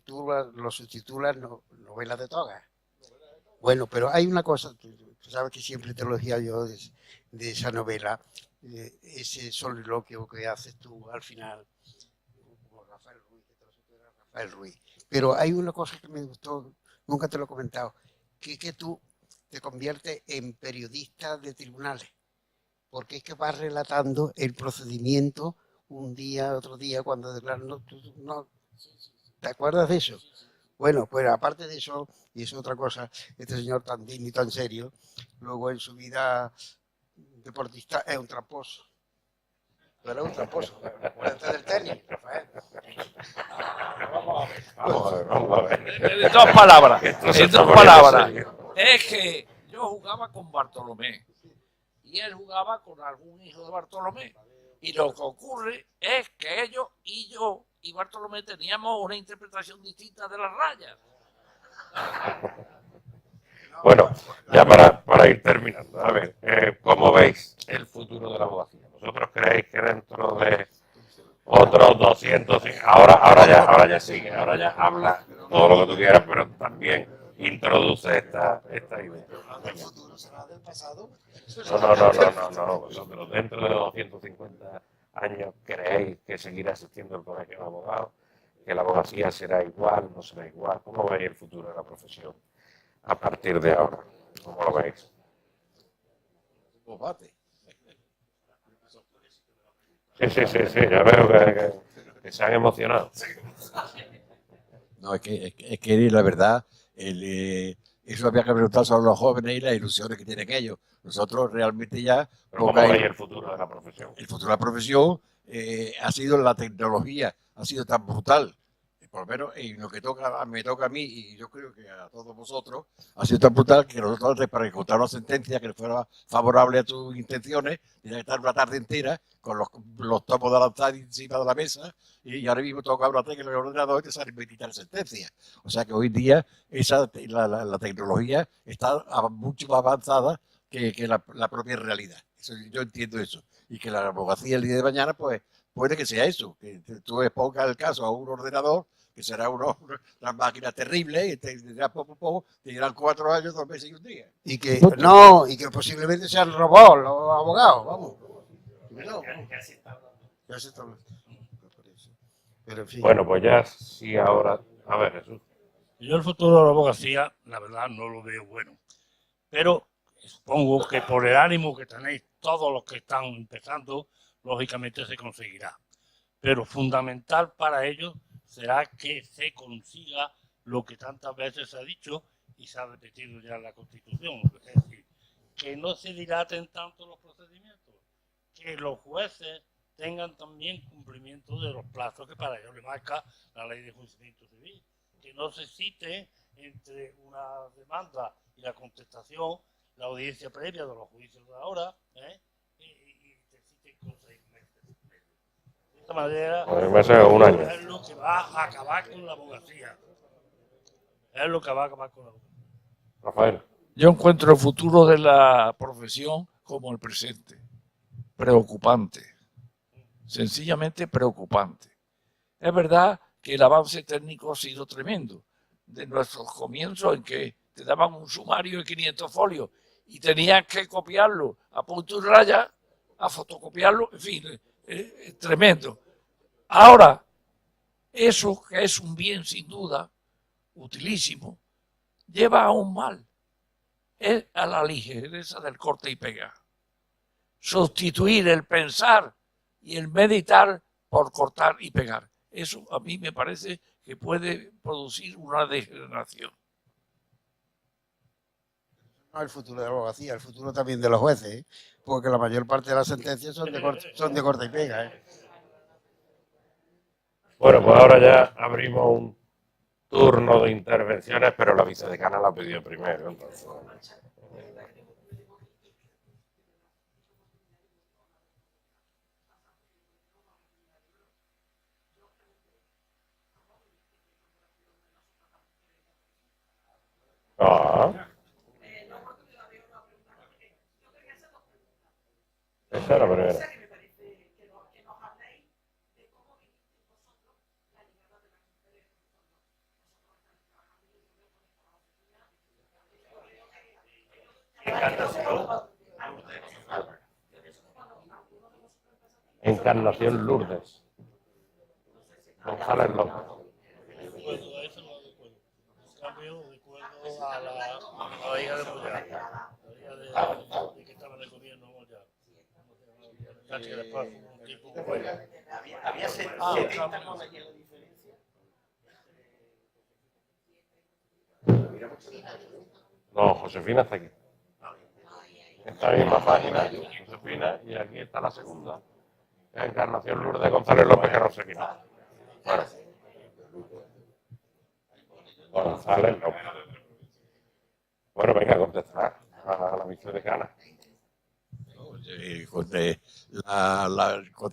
tú lo subtitulas novela de toga. Bueno, pero hay una cosa, tú sabes que siempre te elogio yo de esa novela, ese soliloquio que haces tú al final, como Rafael Ruiz, que te lo supiera Rafael Ruiz. Pero hay una cosa que me gustó, nunca te lo he comentado, que tú te conviertes en periodista de tribunales, porque es que vas relatando el procedimiento un día, otro día, cuando declaran, no, ¿te acuerdas de eso? Bueno, pues aparte de eso, y es otra cosa, este señor tan digno y tan serio, luego en su vida deportista es un tramposo. Pero es un tramposo. Acuérdate del tenis, Rafael. Vamos a ver. En dos palabras, Esto se en está dos poniendo palabras. serio. Es que yo jugaba con Bartolomé y él jugaba con algún hijo de Bartolomé. Y lo que ocurre es que ellos y yo y Bartolomé teníamos una interpretación distinta de las rayas. Bueno, ya para ir terminando, a ver, ¿cómo veis el futuro de la abogacía? ¿Vosotros creéis que dentro de otros 200, ahora ya sigue, ahora ya habla todo lo que tú quieras, pero también introduce esta idea? El futuro será del pasado. No, vosotros dentro de 250 años creéis que seguirá existiendo el colegio de abogados, que la abogacía será igual, no será igual. ¿Cómo veis el futuro de la profesión a partir de ahora? ¿Cómo lo veis? Sí, ya veo que se han emocionado. No, es que la verdad, eso había que preguntar sobre los jóvenes y las ilusiones que tienen ellos. Nosotros realmente ya... Pero ¿cómo veis el futuro de la profesión? El futuro de la profesión ha sido la tecnología, ha sido tan brutal, por lo menos en lo que me toca a mí y yo creo que a todos vosotros, ha sido tan brutal que nosotros para encontrar una sentencia que fuera favorable a tus intenciones, tenías que estar una tarde entera con los tomos de la encima de la mesa y ahora mismo toca una tecla en el ordenador y te salen 23 sentencias. O sea que hoy día la tecnología está mucho más avanzada que la propia realidad. Yo entiendo eso. Y que la abogacía el día de mañana, pues puede que sea eso, que tú expongas el caso a un ordenador, que será una máquina terrible, y te dirán 4 años, 2 meses y un día. Y que posiblemente sean robots los abogados, vamos. Ya se está hablando. Pero en fin. Bueno, pues ya sí ahora, a ver, Jesús. Yo el futuro de la abogacía, la verdad, no lo veo bueno. Pero supongo que por el ánimo que tenéis todos los que están empezando, lógicamente se conseguirá. Pero fundamental para ello será que se consiga lo que tantas veces se ha dicho y se ha repetido ya en la Constitución. Es decir, que no se dilaten tanto los procedimientos, que los jueces tengan también cumplimiento de los plazos que para ello le marca la Ley de Enjuiciamiento Civil, que no se cite entre una demanda y la contestación la audiencia previa de los juicios de ahora, y te citen con 6 meses. De esta manera, un año. es lo que va a acabar con la abogacía. Es lo que va a acabar con la abogacía. Rafael. Yo encuentro el futuro de la profesión como el presente. Preocupante. Sencillamente preocupante. Es verdad que el avance técnico ha sido tremendo. De nuestros comienzos en que te daban un sumario de 500 folios y tenías que copiarlo a punto y raya, a fotocopiarlo, en fin, es tremendo. Ahora, eso que es un bien sin duda, utilísimo, lleva a un mal. Es a la ligereza del corte y pega. Sustituir el pensar y el meditar por cortar y pegar. Eso a mí me parece que puede producir una degeneración. No el futuro de la abogacía, el futuro también de los jueces, porque la mayor parte de las sentencias son de corte y pega. Bueno, pues ahora ya abrimos un turno de intervenciones, pero la vicedecana la pidió primero. Entonces. Esa era la primera. Encarnación Lourdes González López. Cambio, recuerdo a la hija de Moyá, la hija de que estaba en el gobierno Moyá. Que después fue un tipo que fue. Había No, Josefina está aquí. Esta misma página, Josefina, y aquí está la segunda. Encarnación Lourdes González López, que no sé quién es. Bueno. González López. Bueno, venga a contestar a la vicedecana. Cuando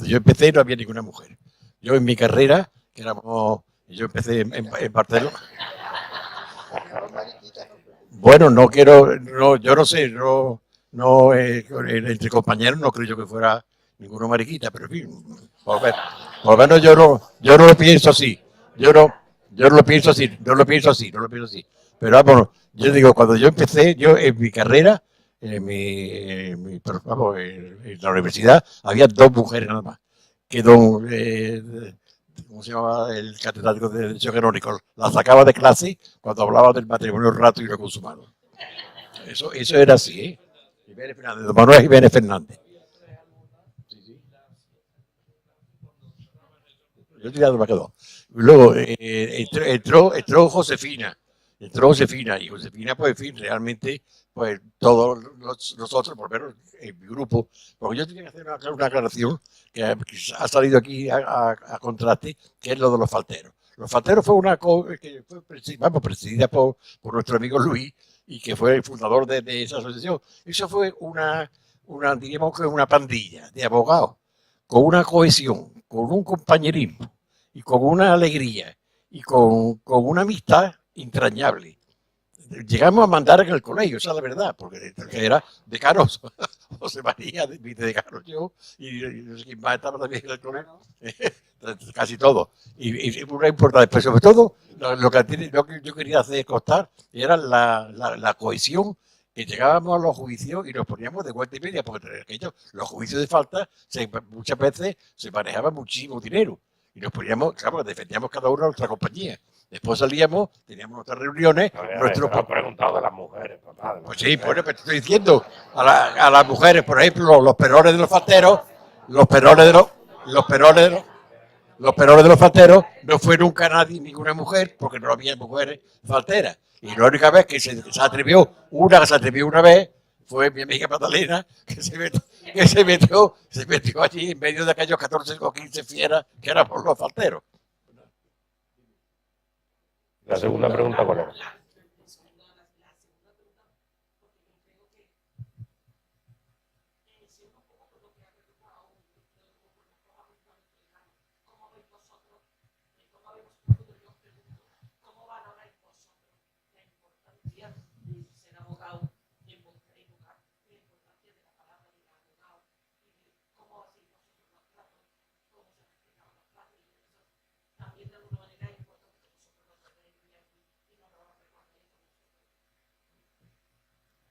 yo empecé no había ninguna mujer. Yo en mi carrera, yo empecé en Barcelona. Bueno, yo no sé, entre compañeros no creo yo que fuera ninguno mariquita, pero en fin, por lo menos yo no lo pienso así. Yo no lo pienso así. Pero vamos, yo digo, cuando yo empecé, yo en mi carrera, en la universidad, había 2 mujeres nada más. Que ¿cómo se llama? El catedrático de Derecho Canónico la sacaba de clase cuando hablaba del matrimonio rato y lo consumado. Eso era así, ¿eh? Jiménez Fernández, don Manuel Jiménez Fernández. Yo he tirado, me quedó. Luego entró Josefina. Y Josefina, pues, en fin, realmente, pues, todos nosotros, por lo menos en mi grupo, porque yo tenía que hacer una aclaración que ha salido aquí a contraste, que es lo de los falteros. Los falteros fue una cosa que fue presidida por nuestro amigo Luis, y que fue el fundador de esa asociación. Eso fue diríamos que una pandilla de abogados, con una cohesión, con un compañerismo, y con una alegría, y con una amistad entrañable. Llegamos a mandar en el colegio, esa es la verdad, porque era decanos, José María, vicedecano yo, y no sé quién más estaba también en el colegio, casi todo. Y una importante, pero sobre todo, lo que yo quería hacer constar era la cohesión, que llegábamos a los juicios y nos poníamos de vuelta y media, porque los juicios de falta muchas veces se manejaba muchísimo dinero. Y nos poníamos, claro, defendíamos cada uno a nuestra compañía. Después salíamos, teníamos nuestras reuniones. Han preguntado de las mujeres, papá. Pues sí, bueno, pero te estoy diciendo, a las mujeres, por ejemplo, los perones de los falteros, los perones de los falteros, no fue nunca nadie, ninguna mujer, porque no había mujeres falteras. Y la única vez que se atrevió una vez, fue mi amiga Magdalena, que se metió allí en medio de aquellos 14 o 15 fieras que eran por los falteros. La segunda pregunta, ¿cuál es?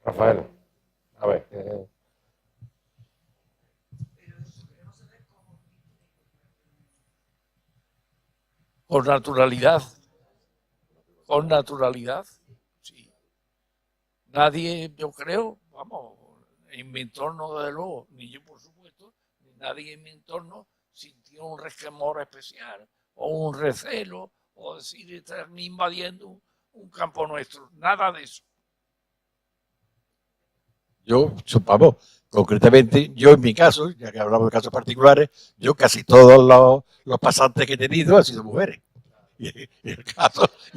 Rafael, a ver. Con naturalidad, sí. Nadie, yo creo, vamos, en mi entorno desde luego, ni yo por supuesto, ni nadie en mi entorno sintió un resquemor especial o un recelo o decir están invadiendo un campo nuestro, nada de eso. Yo, vamos, concretamente, yo en mi caso, ya que hablamos de casos particulares, yo casi todos los pasantes que he tenido han sido mujeres. Y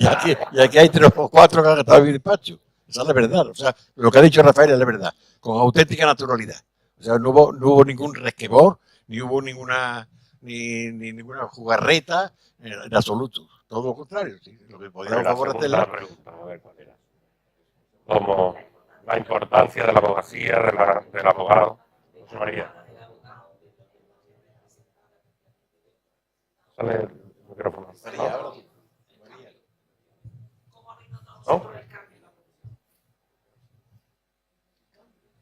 aquí hay 3 o 4 que han estado en mi despacho. Esa es la verdad. O sea, lo que ha dicho Rafael es la verdad, con auténtica naturalidad. O sea, no hubo ningún resquemor, ni hubo ninguna jugarreta en absoluto. Todo lo contrario. ¿Sí? Lo que podíamos favorecerla. A ver, ¿cuál era? Como la importancia de la abogacía, del abogado. José María. Sale el micrófono. ¿No?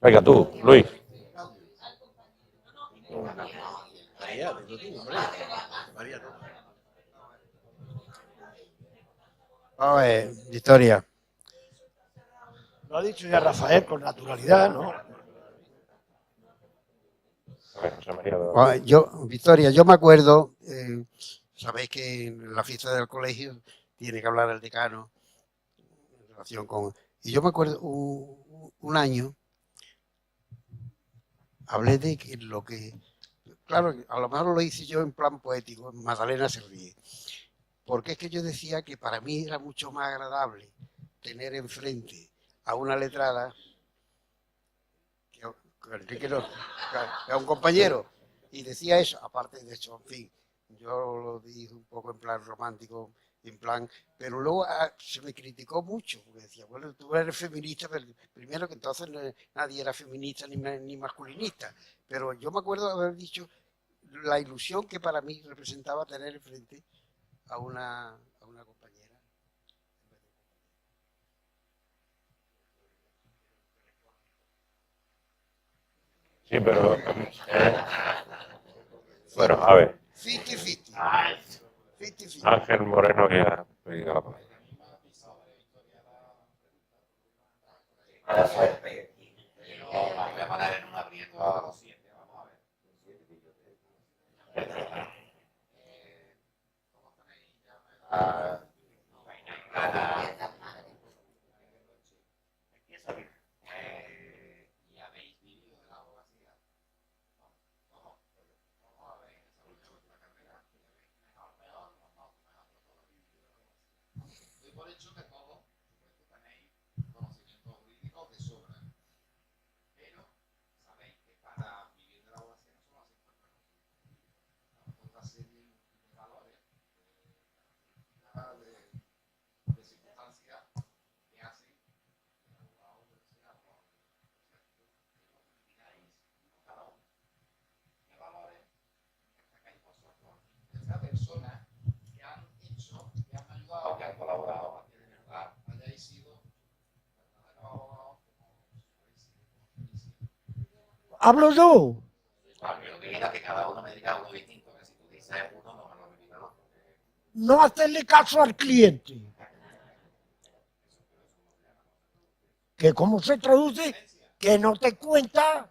Venga tú, Luis. Vamos a ver, Victoria. Lo ha dicho ya Rafael con naturalidad, ¿no? A ver, José María. Victoria, yo me acuerdo, sabéis que en la fiesta del colegio tiene que hablar el decano en relación con... Y yo me acuerdo un año, hablé de que lo que... Claro, a lo mejor lo hice yo en plan poético, Magdalena se ríe. Porque es que yo decía que para mí era mucho más agradable tener enfrente a una letrada que a un compañero. Y decía eso, aparte de eso, en fin, yo lo dije un poco en plan romántico, en plan, pero luego se me criticó mucho, porque decía, bueno, tú eres feminista, pero primero que entonces nadie era feminista ni masculinista, pero yo me acuerdo de haber dicho la ilusión que para mí representaba tener enfrente a una compañera. Sí, pero... bueno, a ver. 50-50. 50-50. Ángel Moreno ya ha pedido la palabra. Hablo yo. No hacerle caso al cliente. Que cómo se traduce, que no te cuenta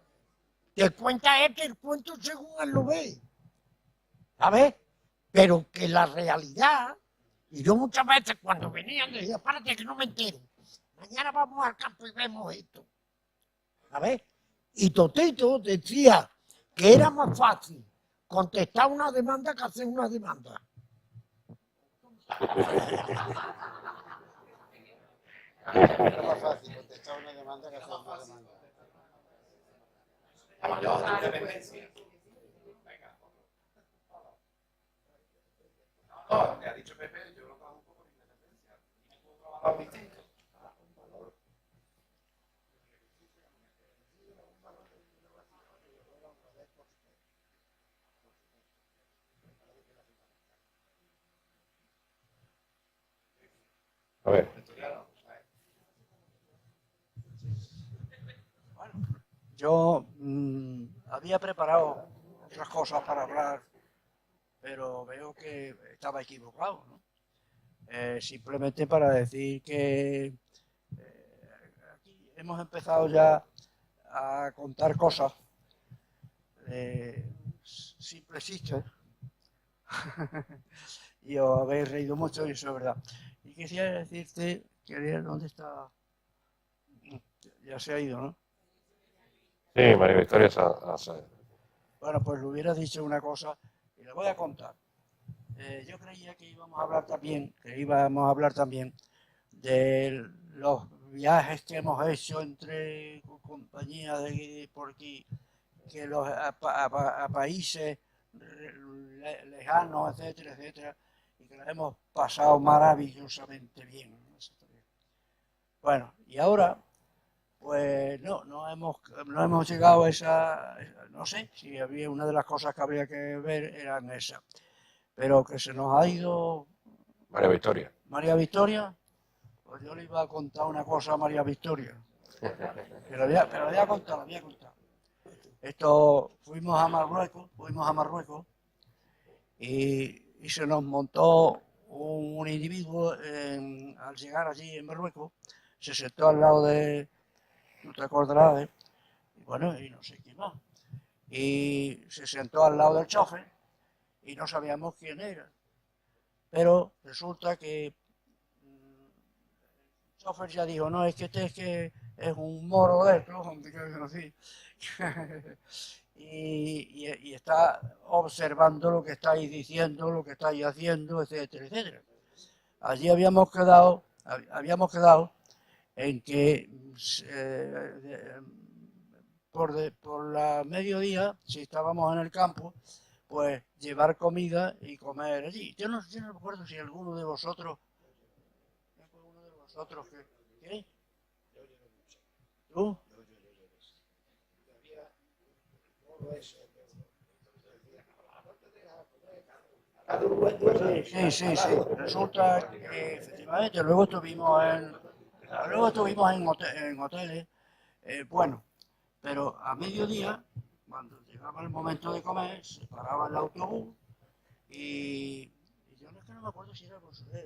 este el cuento según él lo ve. ¿Sabes? Pero que la realidad, y yo muchas veces cuando venían decía, párate que no me entero. Mañana vamos al campo y vemos esto. ¿Sabes? Y Totito decía que era más fácil contestar una demanda que hacer una demanda. Era más fácil contestar una demanda que hacer una demanda. No, me ha dicho Pepe, yo lo traduzco por independencia. Y me puedo trabajar distinto. A ver. Yo había preparado otras cosas para hablar, pero veo que estaba equivocado, ¿no? Simplemente para decir que aquí hemos empezado ya a contar cosas simples chistes y os habéis reído mucho y eso es verdad. Y quisiera decirte, ¿dónde está? Ya se ha ido, ¿no? Sí, María Victoria Bueno, pues le hubiera dicho una cosa y le voy a contar. Yo creía que íbamos a hablar también de los viajes que hemos hecho entre compañías de por aquí, que a países lejanos, etcétera, etcétera, y que los hemos pasado maravillosamente bien. Bueno, y ahora pues no hemos llegado a esa, no sé, si había una de las cosas que habría que ver eran esas, pero que se nos ha ido María Victoria. María Victoria, pues yo le iba a contar una cosa a María Victoria, pero la voy a contar. Fuimos a Marruecos y se nos montó un individuo al llegar allí en Marruecos, se sentó al lado de, tú te acordarás, y bueno, y no sé quién más, y se sentó al lado del chofer y no sabíamos quién era, pero resulta que el chofer ya dijo, no, es que este es un moro de estos, así. Y está observando lo que estáis diciendo, lo que estáis haciendo, etcétera, etcétera. Allí habíamos quedado en que por la mediodía, si estábamos en el campo, pues llevar comida y comer allí. Yo no me acuerdo si alguno de vosotros, ¿qué? ¿Tú? Sí. Resulta que efectivamente luego estuvimos en hoteles, bueno, pero a mediodía, cuando llegaba el momento de comer, se paraba el autobús y yo no es que no me acuerdo si era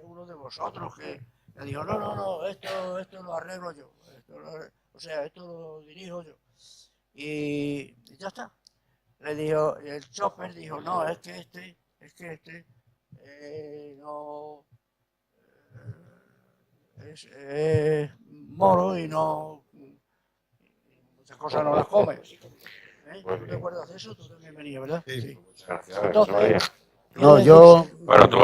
uno de vosotros que dijo, no, esto lo arreglo yo, esto lo dirijo yo. Y ya está. Le dijo, el chofer dijo, no, es que este no es moro y no muchas cosas no las come. ¿Tú te acuerdas de eso? Tú también venías, ¿verdad? Sí. Muchas gracias, José María. No, yo... Bueno, tú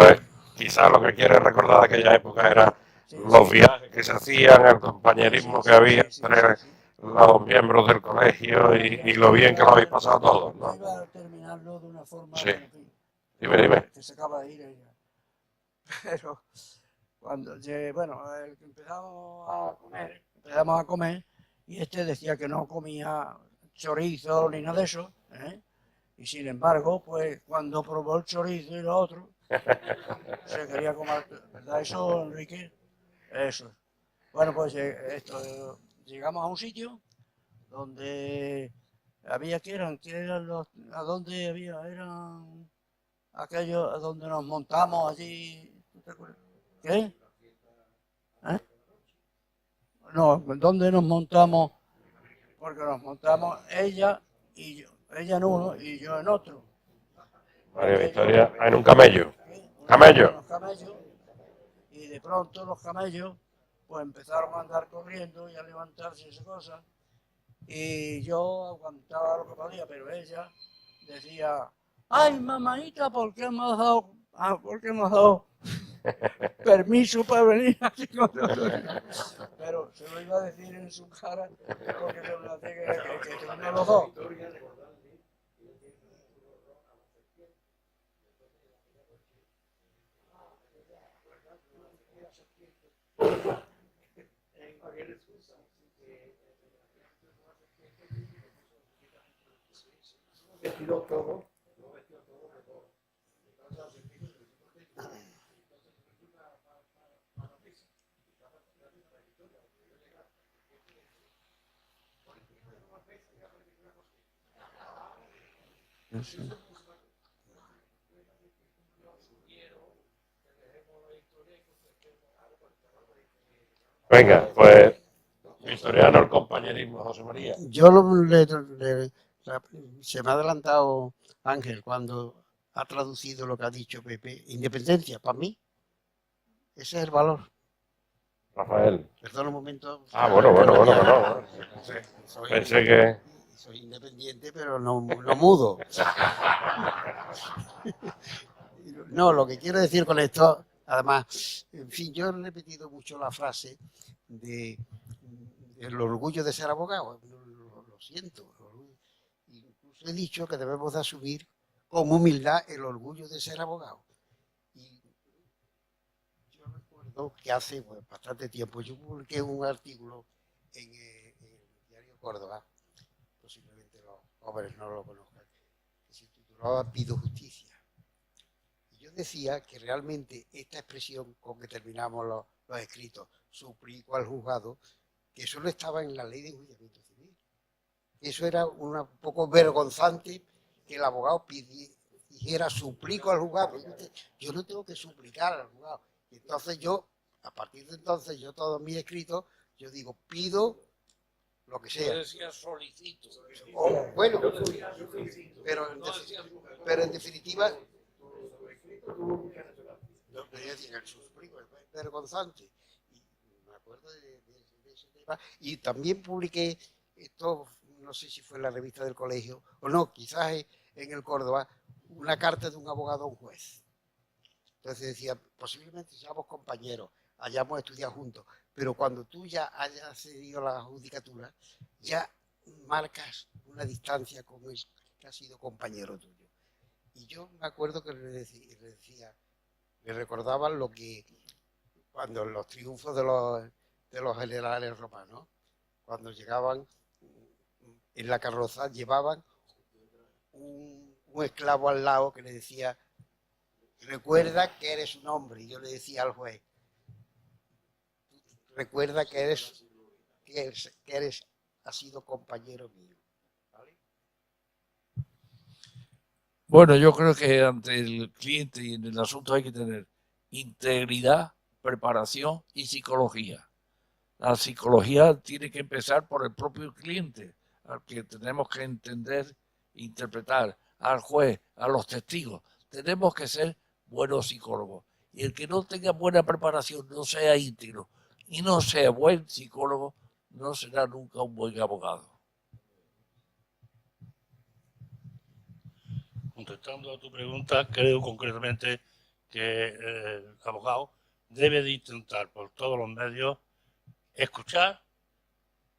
quizás lo que quieres recordar de aquella época era Sí. los viajes que se hacían, el compañerismo que había Sí. entre los miembros del colegio y lo bien que lo habéis pasado todos, Yo ¿no? iba a terminarlo de una forma Sí. en fin, Dime. que se acaba de ir ella. Pero cuando empezamos a comer y este decía que no comía chorizo ni nada de eso, ¿eh? Y sin embargo, pues cuando probó el chorizo y lo otro, se quería comer, ¿verdad eso, Enrique? Eso. Bueno, pues llegamos a un sitio donde había ¿qué eran a dónde eran aquellos a donde nos montamos allí, ¿tú te acuerdas? ¿Qué? ¿Eh? No, ¿dónde nos montamos? Porque nos montamos ella y yo, ella en uno y yo en otro. María Victoria, en un camello. Unos camellos, y de pronto los camellos pues empezaron a andar corriendo y a levantarse y esas cosas. Y yo aguantaba lo que podía, pero ella decía, ay mamadita, ¿por qué me has dado permiso para venir así con nosotros? Pero se lo iba a decir en su cara porque se lo hacía que estuvimos los dos. Venga, pues victoriano el compañerismo, José María. Yo se me ha adelantado Ángel cuando ha traducido lo que ha dicho Pepe. Independencia, para mí, ese es el valor. Rafael. Perdón un momento. Bueno. Pensé que... Soy independiente, pero no mudo. No, lo que quiero decir con esto, además, en fin, yo he repetido mucho la frase del orgullo de ser abogado. Lo siento. Incluso he dicho que debemos de asumir con humildad el orgullo de ser abogado. Y yo recuerdo que hace bastante tiempo yo publiqué un artículo en el diario Córdoba, posiblemente los jóvenes no lo conozcan, que se titulaba Pido Justicia. Y yo decía que realmente esta expresión con que terminamos los escritos, suplico al juzgado, que eso no estaba en la ley de enjuiciamiento civil. Eso era un poco vergonzante que el abogado dijera suplico al juzgado. Yo no tengo que suplicar al juzgado. Y entonces yo, a partir de entonces, yo todos mis escritos, yo digo, pido lo que Yo sea. decía solicito. Bueno, pero en definitiva, yo decía, el suplico, es vergonzante. Y me acuerdo de ese tema. Y también publiqué, esto no sé si fue en la revista del colegio, o no, quizás en el Córdoba, una carta de un abogado a un juez. Entonces decía, posiblemente seamos compañeros, hayamos estudiado juntos, pero cuando tú ya hayas cedido la judicatura, ya marcas una distancia con el que ha sido compañero tuyo. Y yo me acuerdo que le recordaban lo que, cuando los triunfos de los generales romanos, cuando llegaban en la carroza, llevaban un esclavo al lado que le decía, recuerda que eres un hombre. Y yo le decía al juez, recuerda que has sido compañero mío. ¿Vale? Bueno, yo creo que ante el cliente y en el asunto hay que tener integridad, preparación y psicología. La psicología tiene que empezar por el propio cliente, al que tenemos que entender, interpretar, al juez, a los testigos. Tenemos que ser buenos psicólogos. Y el que no tenga buena preparación, no sea íntegro y no sea buen psicólogo, no será nunca un buen abogado. Contestando a tu pregunta, creo concretamente que el abogado debe de intentar por todos los medios escuchar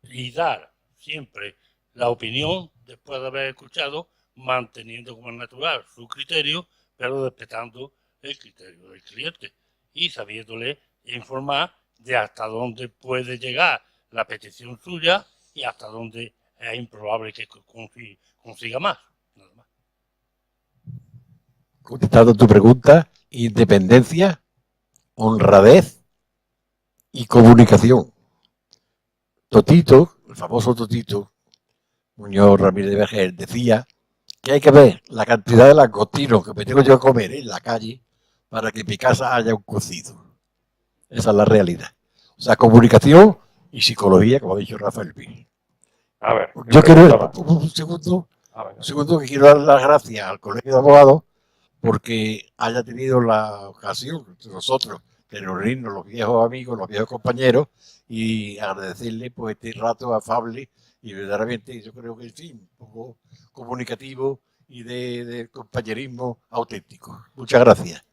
y dar siempre la opinión después de haber escuchado, manteniendo como natural su criterio, pero respetando el criterio del cliente y sabiéndole informar de hasta dónde puede llegar la petición suya y hasta dónde es improbable que consiga más. Nada más. Contestando tu pregunta, independencia, honradez y comunicación. Totito, el famoso Totito, Muñoz Ramírez de Vergel, decía que hay que ver la cantidad de langostinos que me tengo yo a comer en la calle para que en mi casa haya un cocido. Esa es la realidad. O sea, comunicación y psicología, como ha dicho Rafael Pi. A ver, Yo quiero, preguntaba. un segundo que quiero dar las gracias al Colegio de Abogados porque haya tenido la ocasión, nosotros, de reunirnos los viejos amigos, los viejos compañeros y agradecerle pues este rato afable y verdaderamente yo creo que sí, un poco comunicativo y de compañerismo auténtico. Muchas gracias.